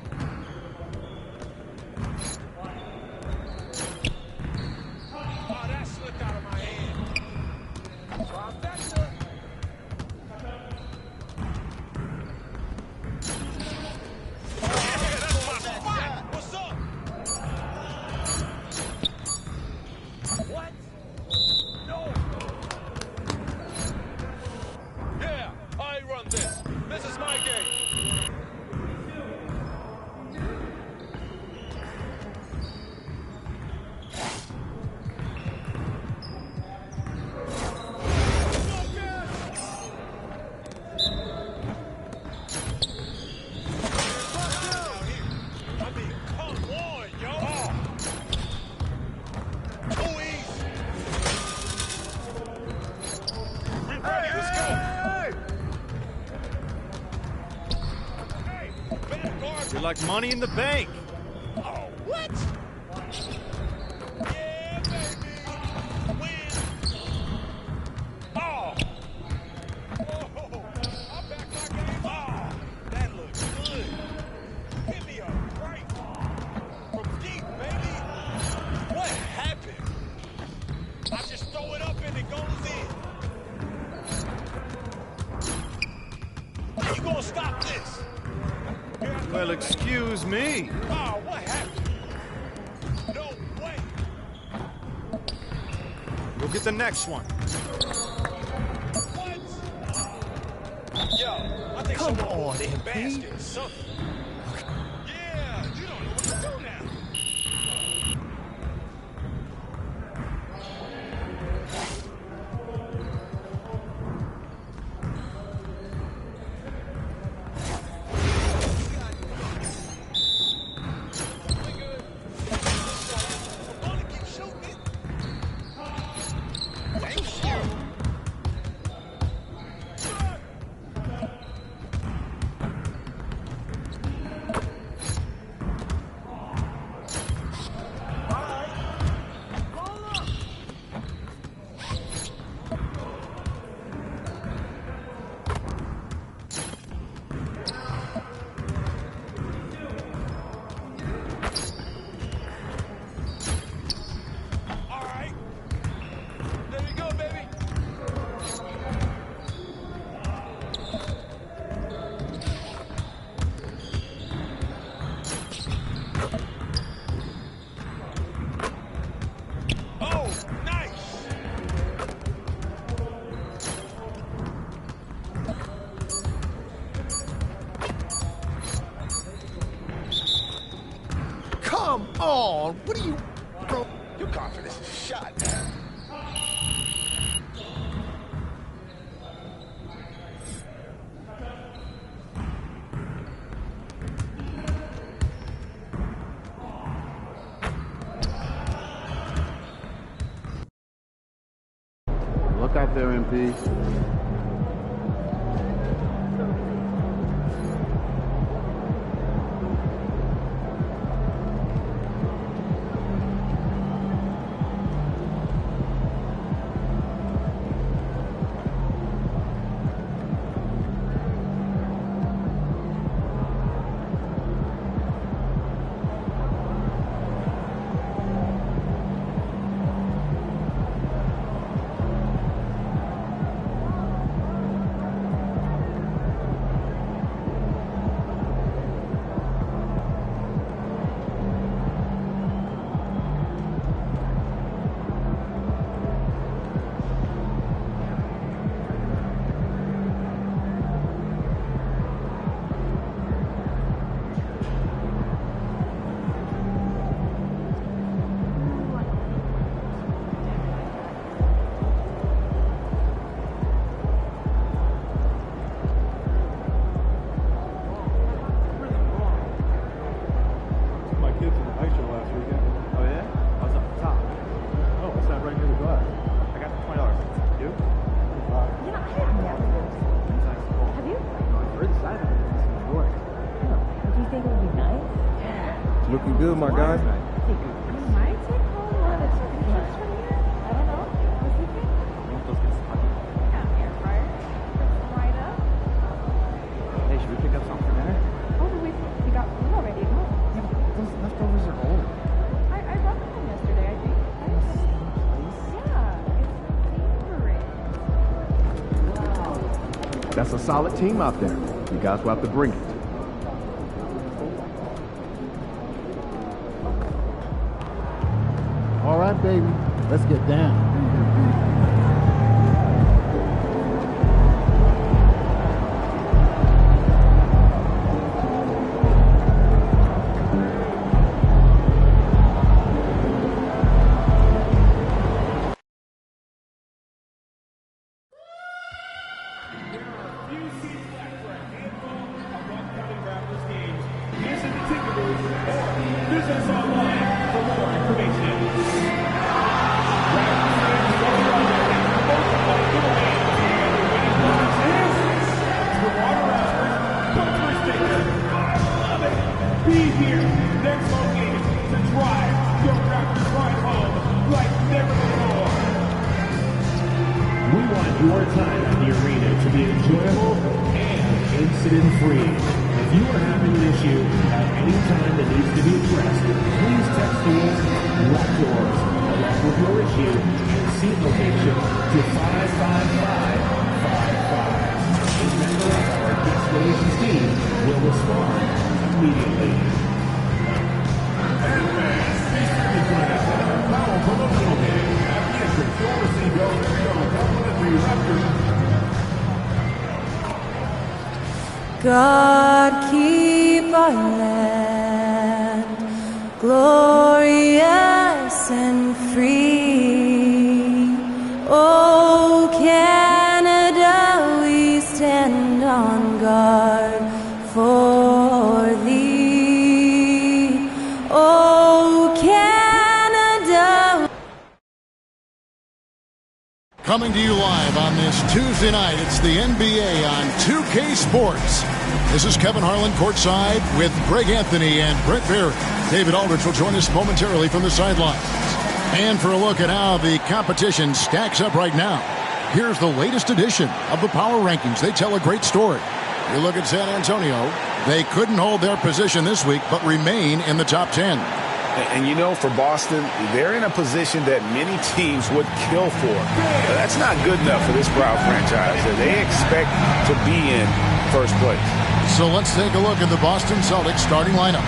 Oh, that slipped out of my hand. Trifecta. Yeah, that's my spot. What's up? What? No. Yeah, I run this. This is my game. I mean, come on, yo. Too easy. We ready, let's go. Hey, better guard. You're like Money in the Bank. Oh, what? Yeah, baby. Win. Oh. Oh, I back my game. Oh, that looks good. Give me a break. From deep, baby. What happened? I just throw it up and it goes in. How you gonna stop this? Well, excuse me. Oh, what happened? No way. We'll get the next one. What? Yo, I think Come someone on, moved the MP. basket or something. Yeah, you don't know what to do now. I'm gonna keep shooting it. Thank you. Come on. What are you... Bro, your confidence is shot, man. Look out there, MP. Looking good, my guy. Hey, should we pick up something for dinner? Oh, we got food already. No. Yeah, but those leftovers are old. I brought them home yesterday, I think. Yeah, it's That's a solid team out there. You guys will have to bring it. All right, baby. Let's get down. Your time in the arena to be enjoyable and incident-free. If you are having an issue at any time that needs to be addressed, please text the word Black Doors along with your issue and seat location to 55555. A member of our guest relations team will respond immediately. And fans, be sure to join us at our Powell promotional game at the entrance. You'll receive your complimentary record. God keep our land glorious and free. Oh, Canada, we stand on guard for thee. Oh, Canada. Coming to you live on this Tuesday night, it's the NBA on 2K Sports. This is Kevin Harlan courtside with Greg Anthony and Brent Barry. David Aldridge will join us momentarily from the sidelines. And for a look at how the competition stacks up right now, here's the latest edition of the Power Rankings. They tell a great story. You look at San Antonio, they couldn't hold their position this week, but remain in the top 10. And you know, for Boston, they're in a position that many teams would kill for. That's not good enough for this proud franchise. They expect to be in first place. So let's take a look at the Boston Celtics starting lineup.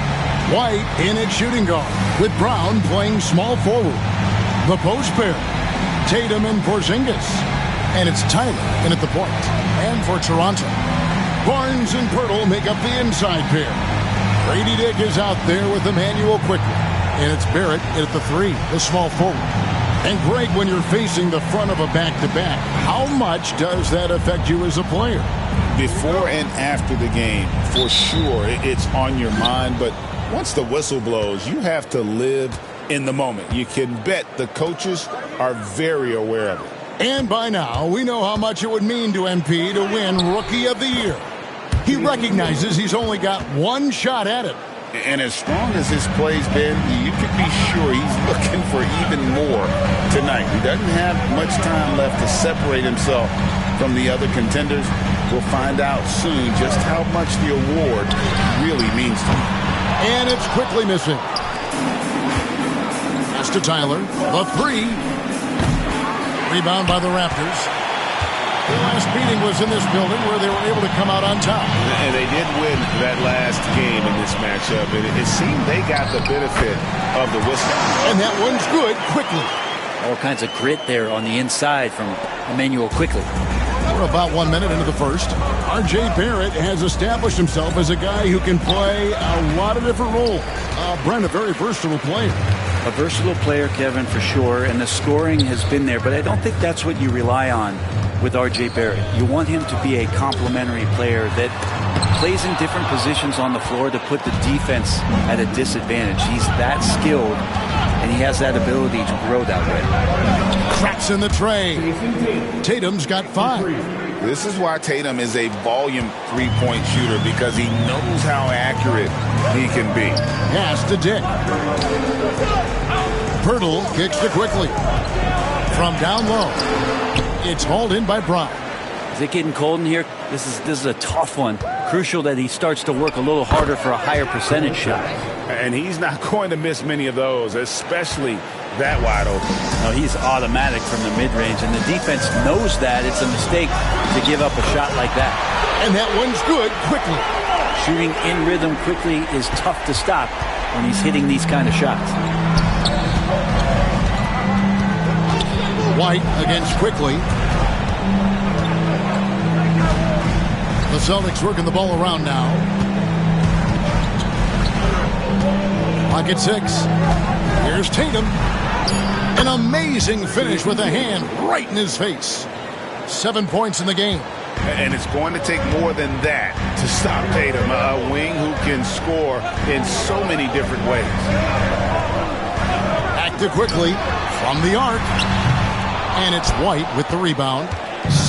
White in at shooting guard, with Brown playing small forward. The post pair, Tatum and Porzingis. And it's Tyler in at the point. And for Toronto, Barnes and Pirtle make up the inside pair. Grady Dick is out there with Emmanuel Quickly. And it's Barrett at the 3, the small forward. And Greg, when you're facing the front of a back-to-back, how much does that affect you as a player? Before and after the game, for sure, it's on your mind. But once the whistle blows, you have to live in the moment. You can bet the coaches are very aware of it. And by now, we know how much it would mean to MP to win Rookie of the Year. He recognizes he's only got one shot at it. And as strong as his play's been, you can be sure he's looking for even more tonight. He doesn't have much time left to separate himself from the other contenders. We'll find out soon just how much the award really means to him. And it's quickly missing. Pass to Tyler. The 3. Rebound by the Raptors. The last meeting was in this building where they were able to come out on top. And they did win that last game in this matchup. And it seemed they got the benefit of the whistle. And that one's good quickly. All kinds of grit there on the inside from Emmanuel Quickly. We're about 1 minute into the first. R.J. Barrett has established himself as a guy who can play a lot of different roles. Brent, a very versatile player. A versatile player, Kevin, for sure. And the scoring has been there. But I don't think that's what you rely on with R.J. Barrett. You want him to be a complementary player that plays in different positions on the floor to put the defense at a disadvantage. He's that skilled, and he has that ability to grow that way. Cracks in the tray. Tatum's got 5. This is why Tatum is a volume three-point shooter, because he knows how accurate he can be. Pass to Dick. Pirtle kicks to Quickly. From down low. It's hauled in by Brown. Is it getting cold in here? This is a tough one. Crucial that he starts to work a little harder for a higher percentage shot. And he's not going to miss many of those, especially that wide open. No, he's automatic from the mid-range, and the defense knows that. It's a mistake to give up a shot like that. And that one's good quickly. Shooting in rhythm quickly is tough to stop when he's hitting these kind of shots. White against Quickly. The Celtics working the ball around now. Pocket 6. Here's Tatum. An amazing finish with a hand right in his face. 7 points in the game. And it's going to take more than that to stop Tatum, a wing who can score in so many different ways. Back to Quickly from the arc. And it's White with the rebound.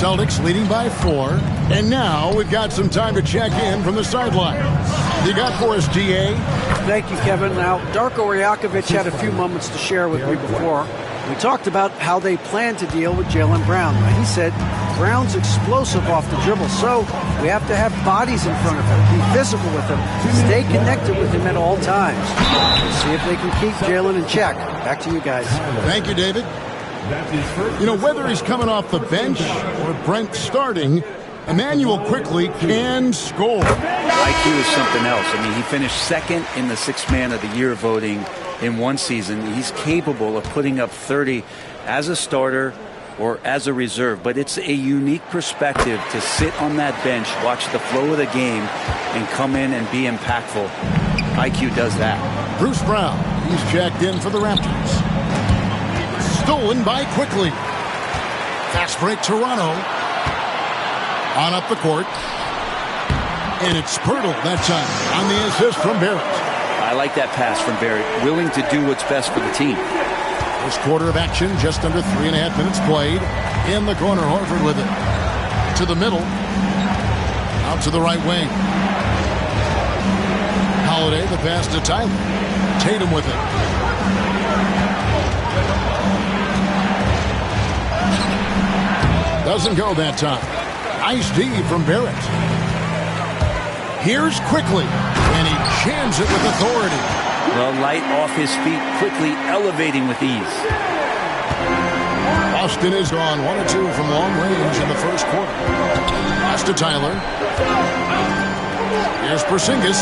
Celtics leading by 4. And now we've got some time to check in from the sideline. You got for us, DA? Thank you, Kevin. Now, Darko Rajakovic had a few moments to share with me before. We talked about how they plan to deal with Jaylen Brown. He said Brown's explosive off the dribble, so we have to have bodies in front of him, be physical with him, stay connected with him at all times. We'll see if they can keep Jaylen in check. Back to you guys. Thank you, David. You know, whether he's coming off the bench or Brent starting, Emmanuel Quickly can score. IQ is something else. I mean, he finished second in the Sixth Man of the Year voting in one season. He's capable of putting up 30 as a starter or as a reserve, but it's a unique perspective to sit on that bench, watch the flow of the game, and come in and be impactful. IQ does that. Bruce Brown, he's checked in for the Raptors. Stolen by Quickly. Fast break Toronto. On up the court. And it's Pirtle that time on the assist from Barrett. I like that pass from Barrett. Willing to do what's best for the team. First quarter of action, just under 3.5 minutes played. In the corner, Horford with it. To the middle. Out to the right wing. Holiday, the pass to Tyler. Tatum with it. Doesn't go that time. Nice D from Barrett. Here's Quickly, and he jams it with authority. Well, light off his feet, quickly elevating with ease. Boston is gone 1 or 2 from long range in the first quarter. Pass to Tyler. Here's Porzingis.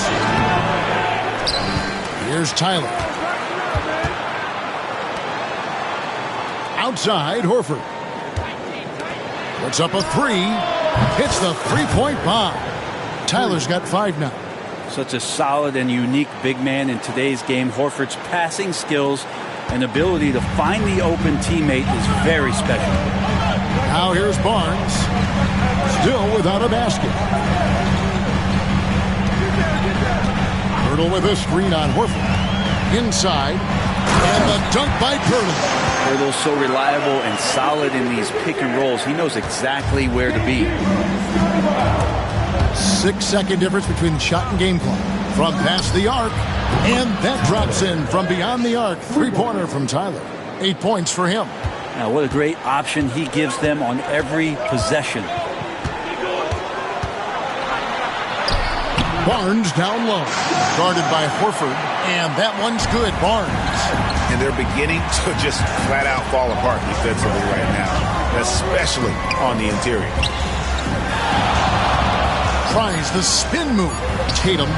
Here's Tyler. Outside, Horford. Puts up a 3. Hits the three-point bomb. Tyler's got 5 now. Such a solid and unique big man in today's game. Horford's passing skills and ability to find the open teammate is very special. Now here's Barnes. Still without a basket. Pirtle with a screen on Horford. Inside. And the dunk by Pirtle. Pirtle's so reliable and solid in these pick and rolls. He knows exactly where to be. 6-second difference between the shot and game clock. From past the arc. And that drops in from beyond the arc. Three-pointer from Tyler. 8 points for him. Now, what a great option he gives them on every possession. Barnes down low. Guarded by Horford. And that one's good. Barnes. And they're beginning to just flat out fall apart defensively right now, especially on the interior. Tries the spin move. Tatum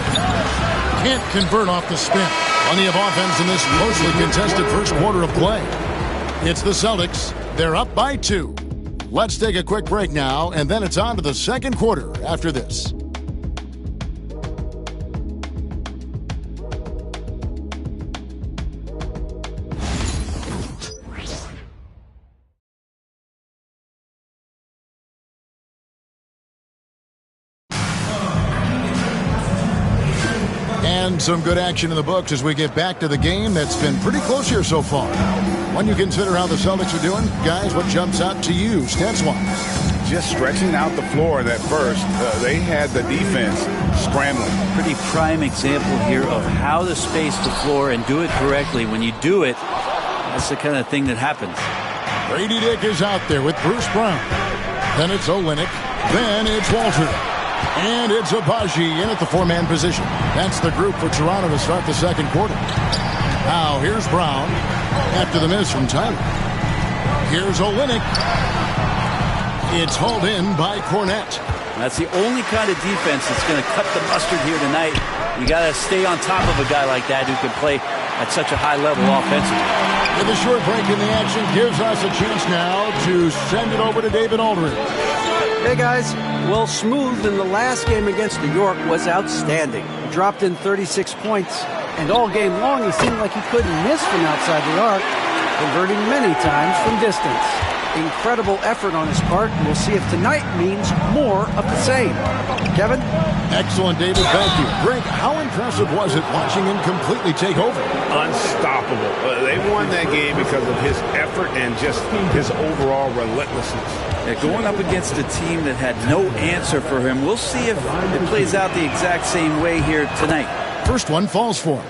can't convert off the spin. Plenty of offense in this closely contested first quarter of play. It's the Celtics. They're up by 2. Let's take a quick break now, and then it's on to the second quarter after this. And some good action in the books as we get back to the game that's been pretty close here so far. When you consider how the Celtics are doing, guys, what jumps out to you, stats-wise? Just stretching out the floor at first. They had the defense scrambling. Pretty prime example here of how to space the floor and do it correctly. When you do it, that's the kind of thing that happens. Grady Dick is out there with Bruce Brown. Then it's Olynyk. Then it's Walter. And it's Abaji in at the 4-man position. That's the group for Toronto to start the second quarter. Now here's Brown after the miss from Tyler. Here's Olynyk. It's hauled in by Cornette. That's the only kind of defense that's going to cut the mustard here tonight. You got to stay on top of a guy like that who can play at such a high level offensively. With a short break in the action, gives us a chance now to send it over to David Aldridge. Hey guys, well, Smooth in the last game against New York was outstanding. He dropped in 36 points, and all game long he seemed like he couldn't miss from outside the arc, converting many times from distance. Incredible effort on his part, and we'll see if tonight means more of the same. Kevin? Excellent, David. Thank you. Greg, how impressive was it watching him completely take over? Unstoppable. They won that game because of his effort and just his overall relentlessness. Yeah, going up against a team that had no answer for him, we'll see if it plays out the exact same way here tonight. First one falls for him.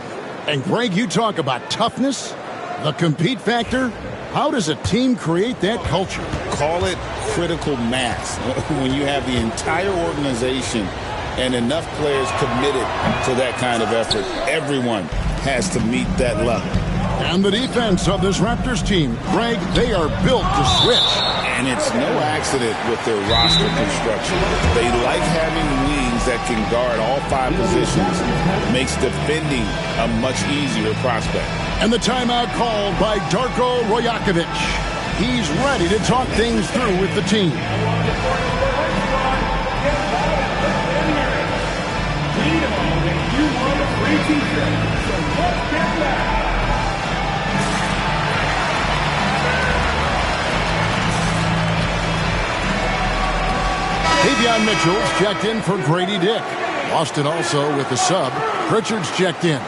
And Greg, you talk about toughness, the compete factor. How does a team create that culture? Call it critical mass. When you have the entire organization and enough players committed to that kind of effort, everyone has to meet that level. And the defense of this Raptors team, Greg, they are built to switch. And it's no accident with their roster construction. They like having wings that can guard all 5 positions. Makes defending a much easier prospect. And the timeout called by Darko Rajakovic. He's ready to talk things through with the team. Davion Mitchell's checked in for Grady Dick. Boston also with the sub. Pritchard's checked in.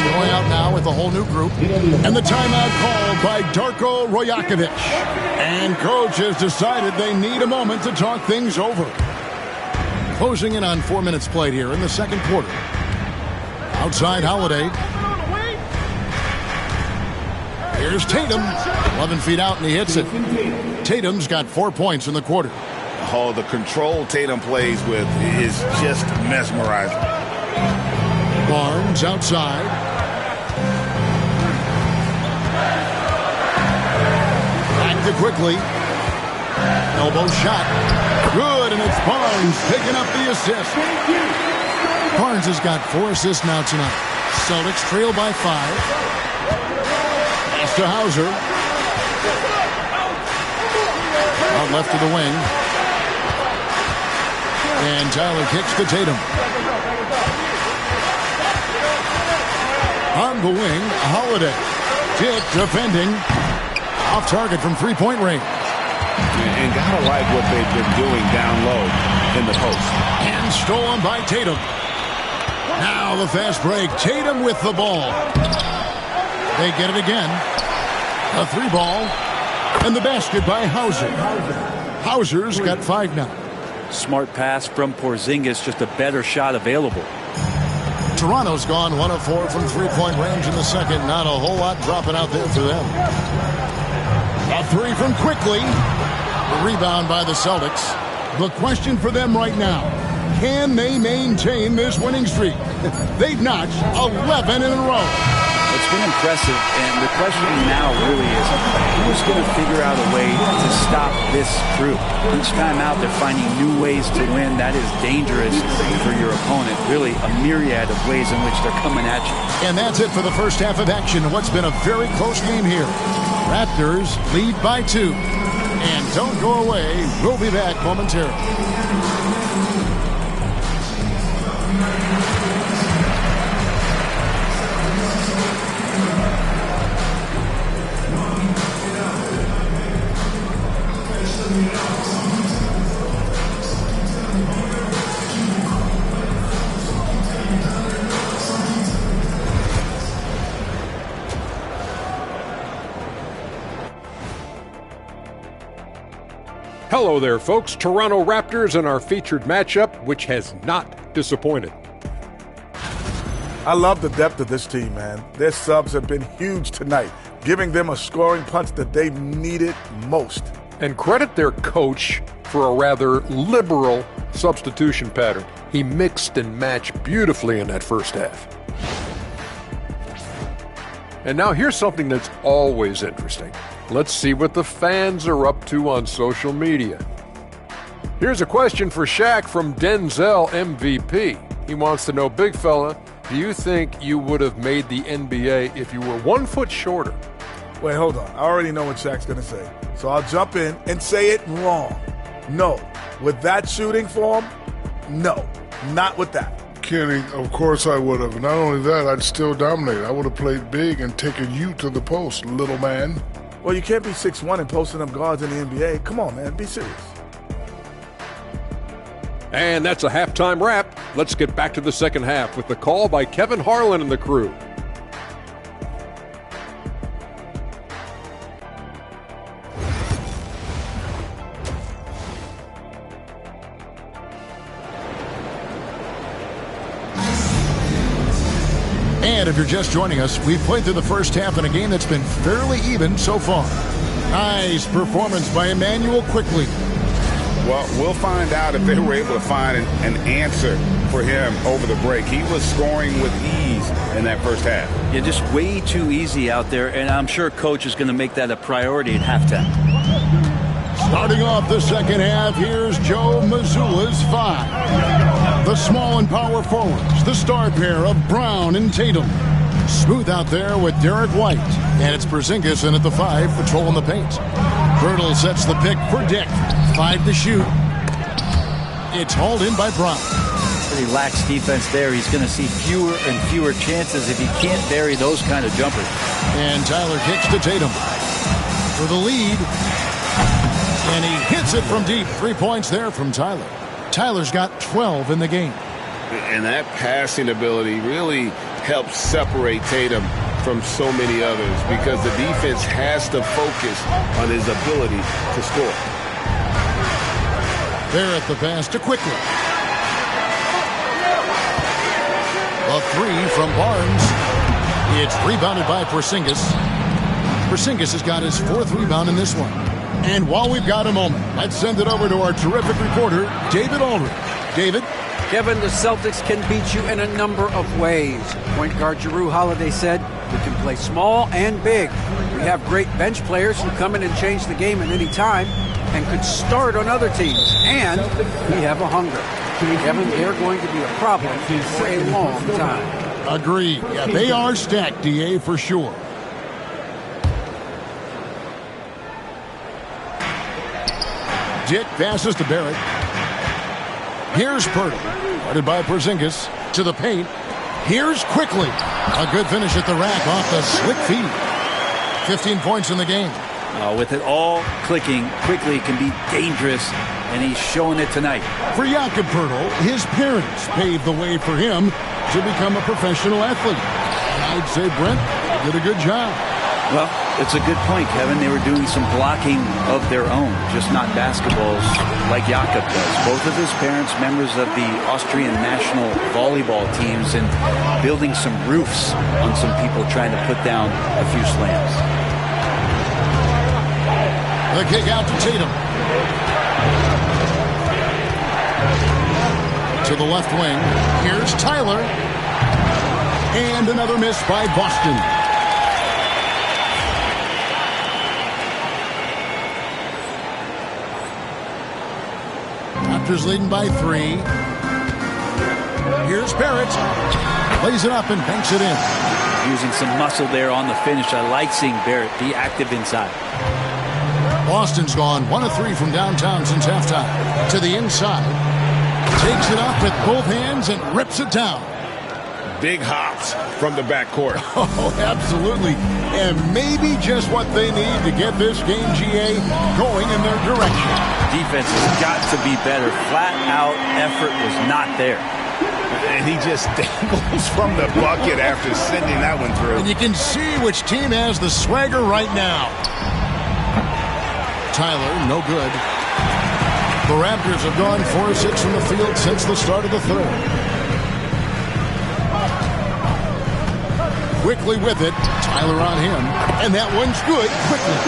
Going out now with a whole new group. And the timeout called by Darko Rajakovic. And coach has decided they need a moment to talk things over. Closing in on 4 minutes played here in the second quarter. Outside Holiday. Here's Tatum. 11 feet out and he hits it. Tatum's got 4 points in the quarter. Oh, the control Tatum plays with is just mesmerizing. Barnes outside. Back to quickly. Elbow shot. Good. good, and it's Barnes picking up the assist. Barnes has got 4 assists now tonight. Celtics trail by 5. Pass to Hauser. Out left to the wing. And Tyler kicks to Tatum. On the wing, Holiday. Tip defending. Off target from three-point range. And gotta like what they've been doing down low in the post. And stolen by Tatum. Now the fast break. Tatum with the ball. They get it again. A 3-ball. And the basket by Hauser. Hauser's got 5 now. Smart pass from Porzingis, just a better shot available. Toronto's gone 1 of 4 from three-point range in the second. Not a whole lot dropping out there for them. A 3 from Quickly. The rebound by the Celtics. The question for them right now, can they maintain this winning streak? They've notched 11 in a row. It's been impressive, and the question now really is, who's going to figure out a way to stop this crew? Each time out, they're finding new ways to win. That is dangerous for your opponent. Really, a myriad of ways in which they're coming at you. And that's it for the first half of action. What's been a very close game here. Raptors lead by 2. And don't go away. We'll be back momentarily. Hello there, folks. Toronto Raptors in our featured matchup, which has not disappointed. I love the depth of this team, man. Their subs have been huge tonight, giving them a scoring punch that they've needed most. And credit their coach for a rather liberal substitution pattern. He mixed and matched beautifully in that first half. And now here's something that's always interesting. Let's see what the fans are up to on social media. Here's a question for Shaq from Denzel MVP. He wants to know, big fella, do you think you would have made the NBA if you were 1 foot shorter? Wait, hold on. I already know what Shaq's going to say. So I'll jump in and say it wrong. No. With that shooting form, no. Not with that. Kenny, of course I would have. Not only that, I'd still dominate. I would have played big and taken you to the post, little man. Well, you can't be 6'1" and posting up guards in the NBA. Come on, man. Be serious. And that's a halftime wrap. Let's get back to the second half with the call by Kevin Harlan and the crew. And if you're just joining us, we've played through the first half in a game that's been fairly even so far. Nice performance by Emmanuel Quickly. Well, we'll find out if they were able to find an answer for him over the break. He was scoring with ease in that first half. Yeah, just way too easy out there, and I'm sure Coach is going to make that a priority at halftime. Starting off the second half, here's Joe Mazzulla's 5. The small and power forwards, the star pair of Brown and Tatum. Smooth out there with Derek White. And it's Porzingis in at the 5, patrolling the paint. Birtle sets the pick for Dick. 5 to shoot. It's hauled in by Brown. Pretty lax defense there. He's going to see fewer and fewer chances if he can't bury those kind of jumpers. And Tyler kicks to Tatum for the lead. And he hits it from deep. 3 points there from Tyler. Tyler's got 12 in the game. And that passing ability really helps separate Tatum from so many others because the defense has to focus on his ability to score. There at the pass to Quickly. A 3 from Barnes. It's rebounded by Porzingis. Porzingis has got his 4th rebound in this one. And while we've got a moment, let's send it over to our terrific reporter, David Aldridge. David? Kevin, the Celtics can beat you in a number of ways. Point guard Jrue Holiday said, we can play small and big. We have great bench players who come in and change the game at any time. and could start on other teams. And we have a hunger. Kevin, they're going to be a problem for a long time. Agreed. Yeah, they are stacked, DA, for sure. Dick passes to Barrett. Here's Pirtle. Guarded by Porzingis. To the paint. Here's Quickly. A good finish at the rack off the slick feed. 15 points in the game. With it all clicking, Quickly can be dangerous, and he's showing it tonight. For Jakob Pirtle, his parents paved the way for him to become a professional athlete. And I'd say Brent did a good job. Well, it's a good point, Kevin. They were doing some blocking of their own, just not basketballs like Jakob does. Both of his parents, members of the Austrian national volleyball teams, and building some roofs on some people trying to put down a few slams. The kick out to Tatum. To the left wing. Here's Tyler. And another miss by Boston. Raptors leading by 3. Here's Barrett. Lays it up and banks it in. Using some muscle there on the finish. I like seeing Barrett be active inside. Boston's gone 1 of 3 from downtown since halftime. To the inside. Takes it up with both hands and rips it down. Big hops from the backcourt. Oh, absolutely. And maybe just what they need to get this game, GA, going in their direction. Defense has got to be better. Flat out effort was not there. And he just dangles from the bucket after sending that one through. And you can see which team has the swagger right now. Tyler, no good. The Raptors have gone 4 of 6 from the field since the start of the third. Quickly with it. Tyler on him. And that one's good. Quickly.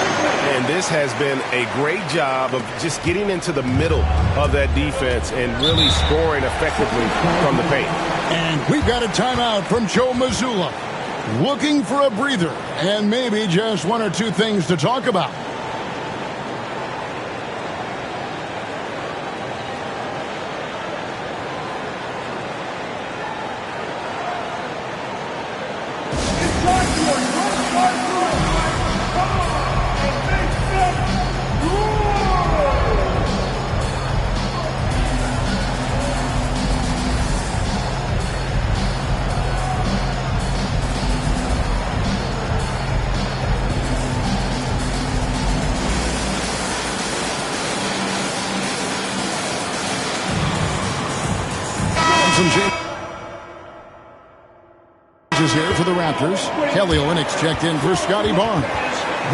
And this has been a great job of just getting into the middle of that defense and really scoring effectively from the paint. And we've got a timeout from Joe Mazzulla. Looking for a breather and maybe just 1 or 2 things to talk about. Here for the Raptors. Kelly Olynyk checked in for Scotty Barnes.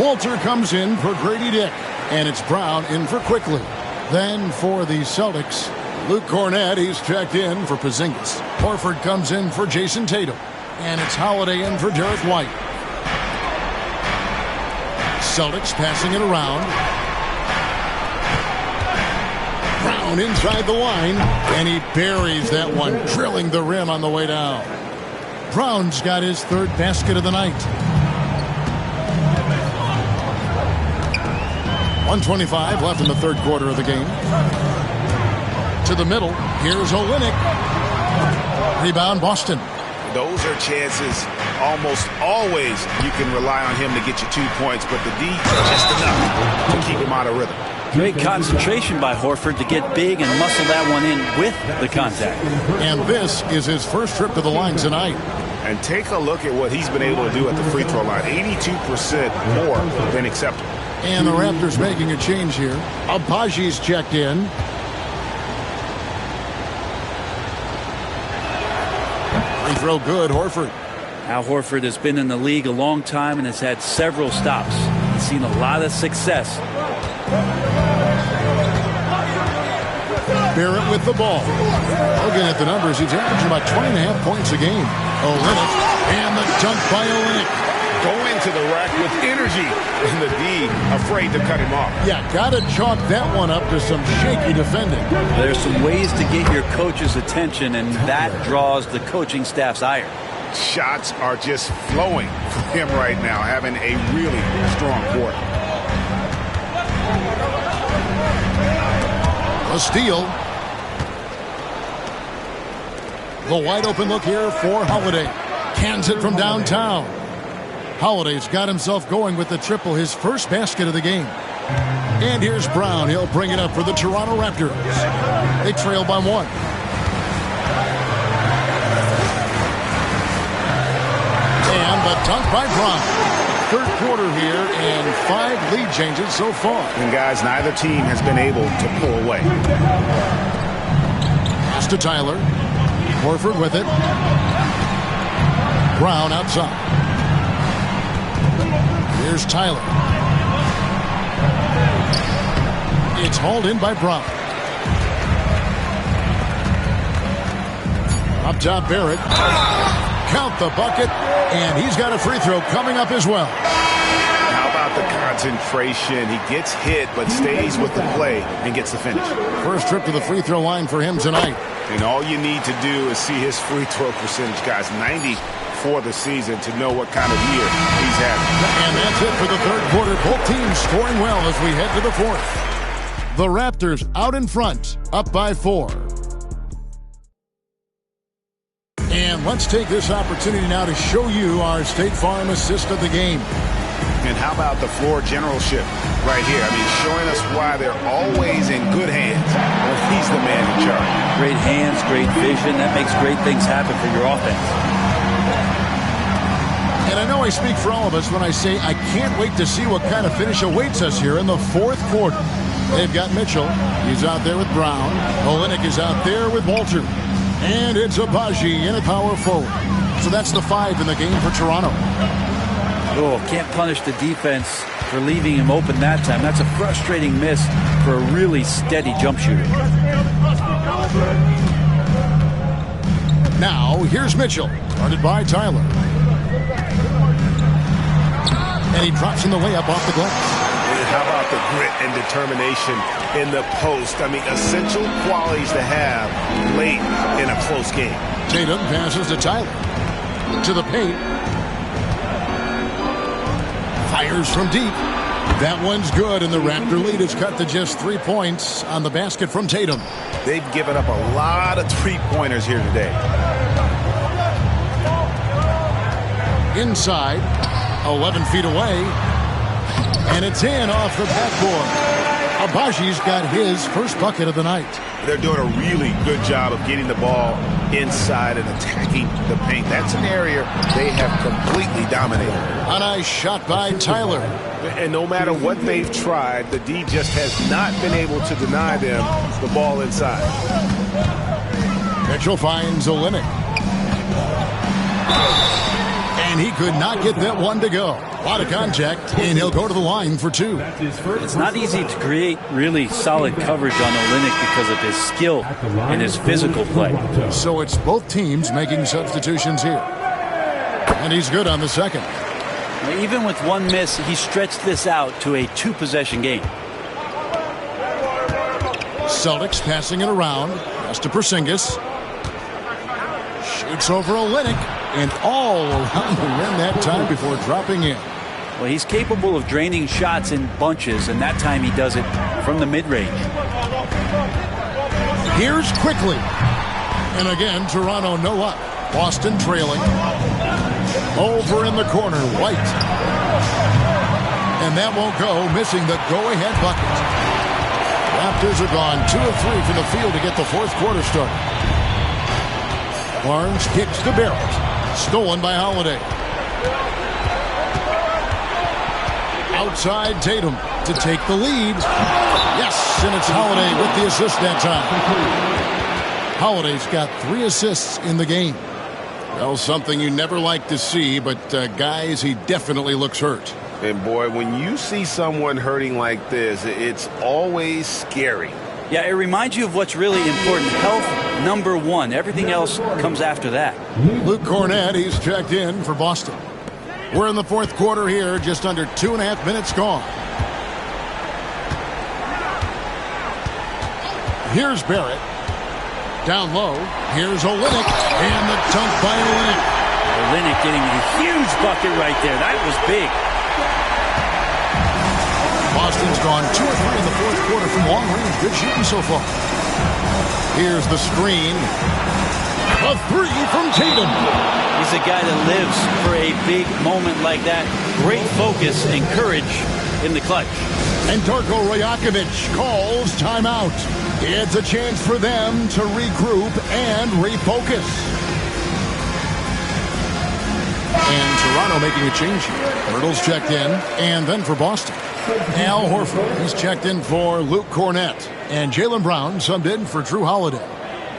Walter comes in for Grady Dick. And it's Brown in for Quickly. Then for the Celtics, Luke Cornett, he's checked in for Porzingis. Horford comes in for Jason Tatum. And it's Holiday in for Derek White. Celtics passing it around. Brown inside the line. And he buries that one, drilling the rim on the way down. Brown's got his 3rd basket of the night. 1:25 left in the 3rd quarter of the game. To the middle. Here's Olynyk. Rebound Boston. Those are chances almost always you can rely on him to get you 2 points, but the D just enough to keep him out of rhythm. Great concentration by Horford to get big and muscle that one in with the contact. And this is his first trip to the line tonight. And take a look at what he's been able to do at the free throw line. 82% more than acceptable. And the Raptors making a change here. Abaji's checked in. Free throw good, Horford. Al Horford has been in the league a long time and has had several stops. He's seen a lot of success. Barrett with the ball. Looking at the numbers, he's averaging about 20.5 points a game. Olynyk, and the dunk by Olynyk. Going to the rack with energy, and the D afraid to cut him off. Yeah, got to chalk that one up to some shaky defending. There's some ways to get your coach's attention, and that draws the coaching staff's ire. Shots are just flowing for him right now, having a really strong quarter. A steal. The wide open look here for Holiday. Cans it from downtown. Holiday's got himself going with the triple, his first basket of the game. And here's Brown. He'll bring it up for the Toronto Raptors. They trail by 1. And the dunk by Brown. Third quarter here and 5 lead changes so far. And guys, neither team has been able to pull away. Pass to Tyler. Horford with it. Brown outside. Here's Tyler. It's hauled in by Brown. Up top, Barrett. Count the bucket, and he's got a free throw coming up as well. How about the concentration? He gets hit, but stays with the play and gets the finish. First trip to the free throw line for him tonight. And all you need to do is see his free throw percentage, guys. 90 for the season to know what kind of year he's having. And that's it for the third quarter. Both teams scoring well as we head to the fourth. The Raptors out in front, up by 4. And let's take this opportunity now to show you our State Farm assist of the game. And how about the floor generalship right here? I mean, showing us why they're always in good hands. Well, he's the man in charge. Great hands, great vision. That makes great things happen for your offense. And I know I speak for all of us when I say I can't wait to see what kind of finish awaits us here in the fourth quarter. They've got Mitchell. He's out there with Brown. Olynyk is out there with Walter. And it's Agbaji in a power forward. So that's the 5 in the game for Toronto. Oh, can't punish the defense for leaving him open that time. That's a frustrating miss for a really steady jump shooter. Now, here's Mitchell, guarded by Tyler. And he drops in the layup off the glass. How about the grit and determination in the post? I mean, essential qualities to have late in a close game. Tatum passes to Tyler. To the paint. Fires from deep. That one's good, and the Raptor lead is cut to just 3 points on the basket from Tatum. They've given up a lot of three-pointers here today. Inside, 11 feet away, and it's in off the backboard. Agbaji's got his first bucket of the night. They're doing a really good job of getting the ball inside and attacking the paint. That's an area they have completely dominated. A nice shot by Tyler. And no matter what they've tried, the D just has not been able to deny them the ball inside. Mitchell finds Olynyk. And he could not get that one to go. A lot of contact, and he'll go to the line for 2. It's not easy to create really solid coverage on Olynyk because of his skill and his physical play. So it's both teams making substitutions here. And he's good on the second. Even with one miss, he stretched this out to a 2-possession game. Celtics passing it around. Pass to Porzingis. Shoots over Olynyk. And all around the rim that time before dropping in. Well, he's capable of draining shots in bunches, and that time he does it from the mid-range. Here's quickly. And again, Toronto no up. Boston trailing. Over in the corner, White. And that won't go, missing the go-ahead bucket. Raptors are gone 2 of 3 from the field to get the fourth quarter started. Barnes kicks to Barrett. Stolen by Holiday. Outside Tatum to take the lead. Yes, and it's Holiday with the assist that time. Holiday's got 3 assists in the game. Well, something you never like to see, but guys, he definitely looks hurt. And boy, when you see someone hurting like this, it's always scary. Yeah, it reminds you of what's really important. Health, number 1. Everything else comes after that. Luke Cornett, he's checked in for Boston. We're in the fourth quarter here, just under 2.5 minutes gone. Here's Barrett. Down low. Here's Olynyk. And the dunk by Olynyk. Olynyk getting a huge bucket right there. That was big. Boston's gone 2 of 3 in the fourth quarter from long range. Good shooting so far. Here's the screen. A 3 from Tatum. He's a guy that lives for a big moment like that. Great focus and courage in the clutch. And Darko Rajakovic calls timeout. It's a chance for them to regroup and refocus. And Toronto making a change here. Hurdle's checked in, and then for Boston, Al Horford. He's checked in for Luke Cornett. And Jaylen Brown subbed in for Drew Holiday.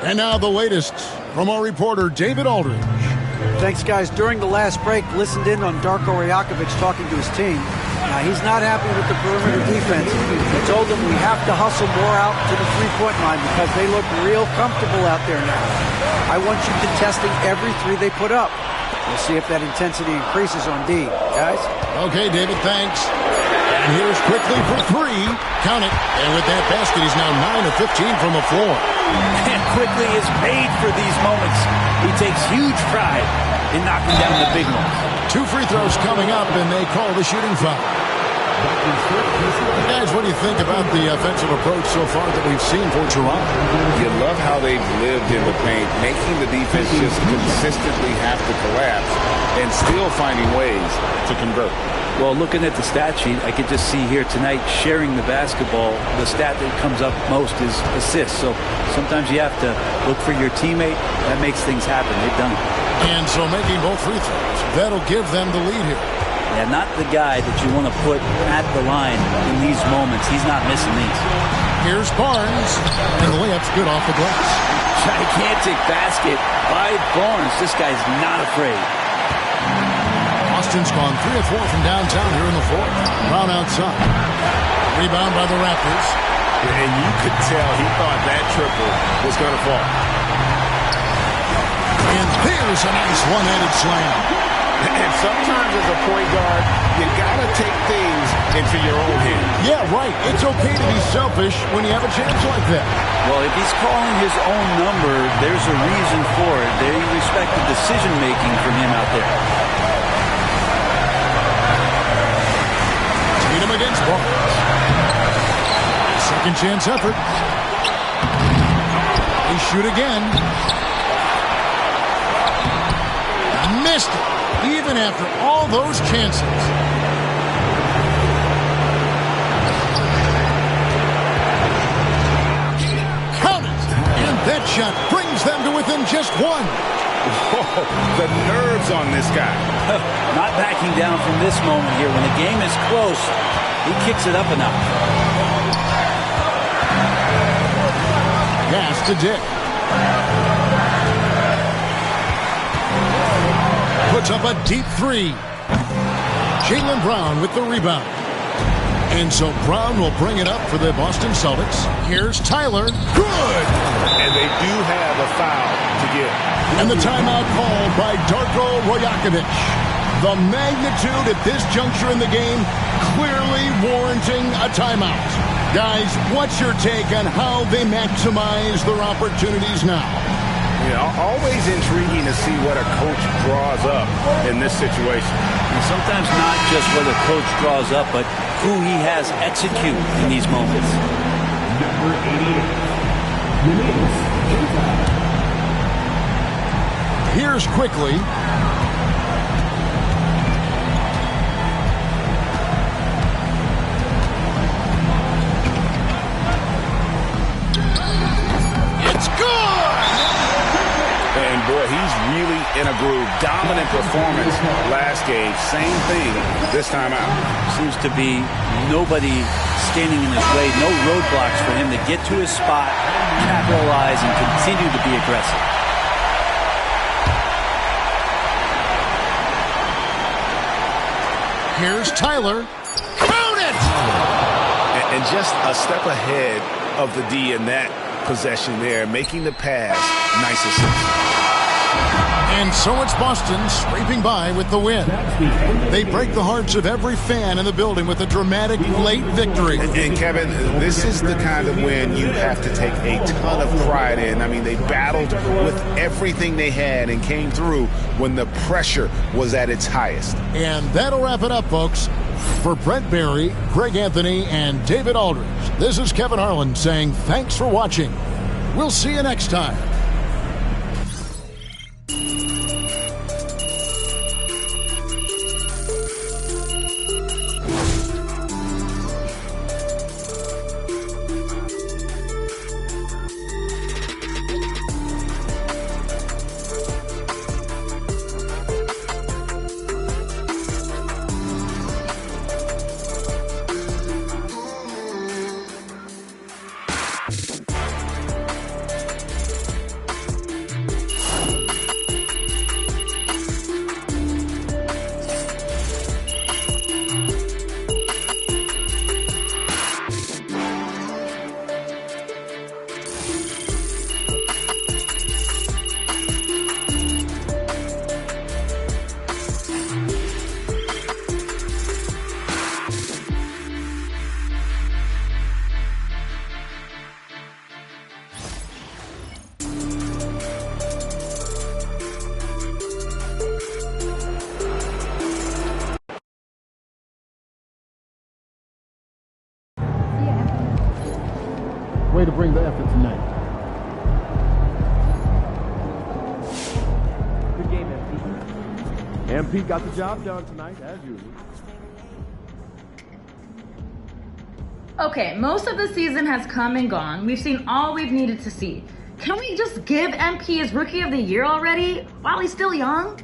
And now the latest from our reporter, David Aldridge. Thanks, guys. During the last break, listened in on Darko Rajakovic talking to his team. Now, he's not happy with the perimeter defense. He told them we have to hustle more out to the three-point line because they look real comfortable out there now. I want you contesting every three they put up. We'll see if that intensity increases on D. Guys? Okay, David, thanks. And here's quickly for 3. Count it. And with that basket, he's now 9 of 15 from the floor. And Quickly is made for these moments. He takes huge pride in knocking down the big ones. 2 free throws coming up, and they call the shooting foul. Guys, what do you think about the offensive approach so far that we've seen for Toronto? You love how they've lived in the paint, making the defense just consistently have to collapse and still finding ways to convert. Well, looking at the stat sheet, I could just see here tonight sharing the basketball. The stat that comes up most is assists. So sometimes you have to look for your teammate. That makes things happen. They've done it. And so making both free throws, that'll give them the lead here. Yeah, not the guy that you want to put at the line in these moments. He's not missing these. Here's Barnes, and the layup's good off the glass. Gigantic basket by Barnes. This guy's not afraid. Boston's gone 3 of 4 from downtown here in the fourth. Brown outside. Rebound by the Raptors. And you could tell he thought that triple was going to fall. And there's a nice one-handed slam. And sometimes as a point guard, you got to take things into your own hands. Yeah, right. It's okay to be selfish when you have a chance like that. Well, if he's calling his own number, there's a reason for it. They respect the decision-making from him out there. Tatum against Barnes. Second chance effort. They shoot again. Missed it. Even after all those chances. Count it! And that shot brings them to within just 1. Whoa, the nerves on this guy. Not backing down from this moment here. When the game is close, he kicks it up a notch. Pass to Dick. Puts up a deep 3. Jaylen Brown with the rebound. And so Brown will bring it up for the Boston Celtics. Here's Tyler. Good! And they do have a foul to give. And the timeout called by Darko Rajakovic. The magnitude at this juncture in the game clearly warranting a timeout. Guys, what's your take on how they maximize their opportunities now? Yeah, always intriguing to see what a coach draws up in this situation. And sometimes not just what a coach draws up, but who he has execute in these moments. Number 88. Here's Quickly. Boy, he's really in a groove. Dominant performance last game. Same thing this time out. Seems to be nobody standing in his way. No roadblocks for him to get to his spot, capitalize, and continue to be aggressive. Here's Tyler. Count it! And just a step ahead of the D in that possession there, making the pass. Nice assist. And so it's Boston scraping by with the win. They break the hearts of every fan in the building with a dramatic late victory. And Kevin, this is the kind of win you have to take a ton of pride in. I mean, they battled with everything they had and came through when the pressure was at its highest. And that'll wrap it up, folks. For Brent Barry, Greg Anthony, and David Aldridge, this is Kevin Harlan saying thanks for watching. We'll see you next time. Way to bring the effort tonight. Good game, MP. MP got the job done tonight, as usual. Okay, most of the season has come and gone. We've seen all we've needed to see. Can we just give MP his Rookie of the Year already, while he's still young?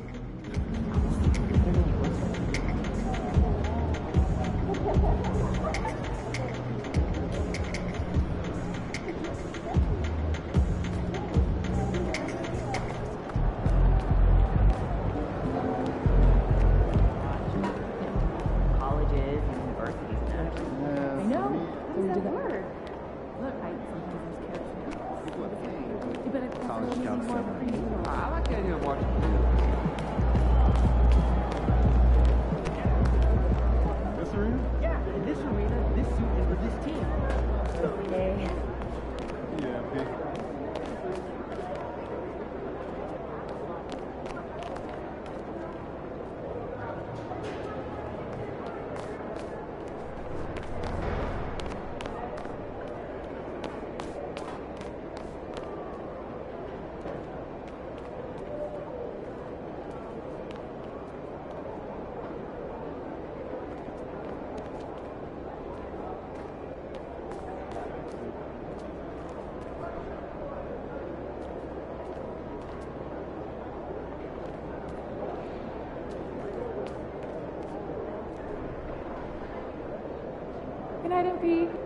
Good night, MP.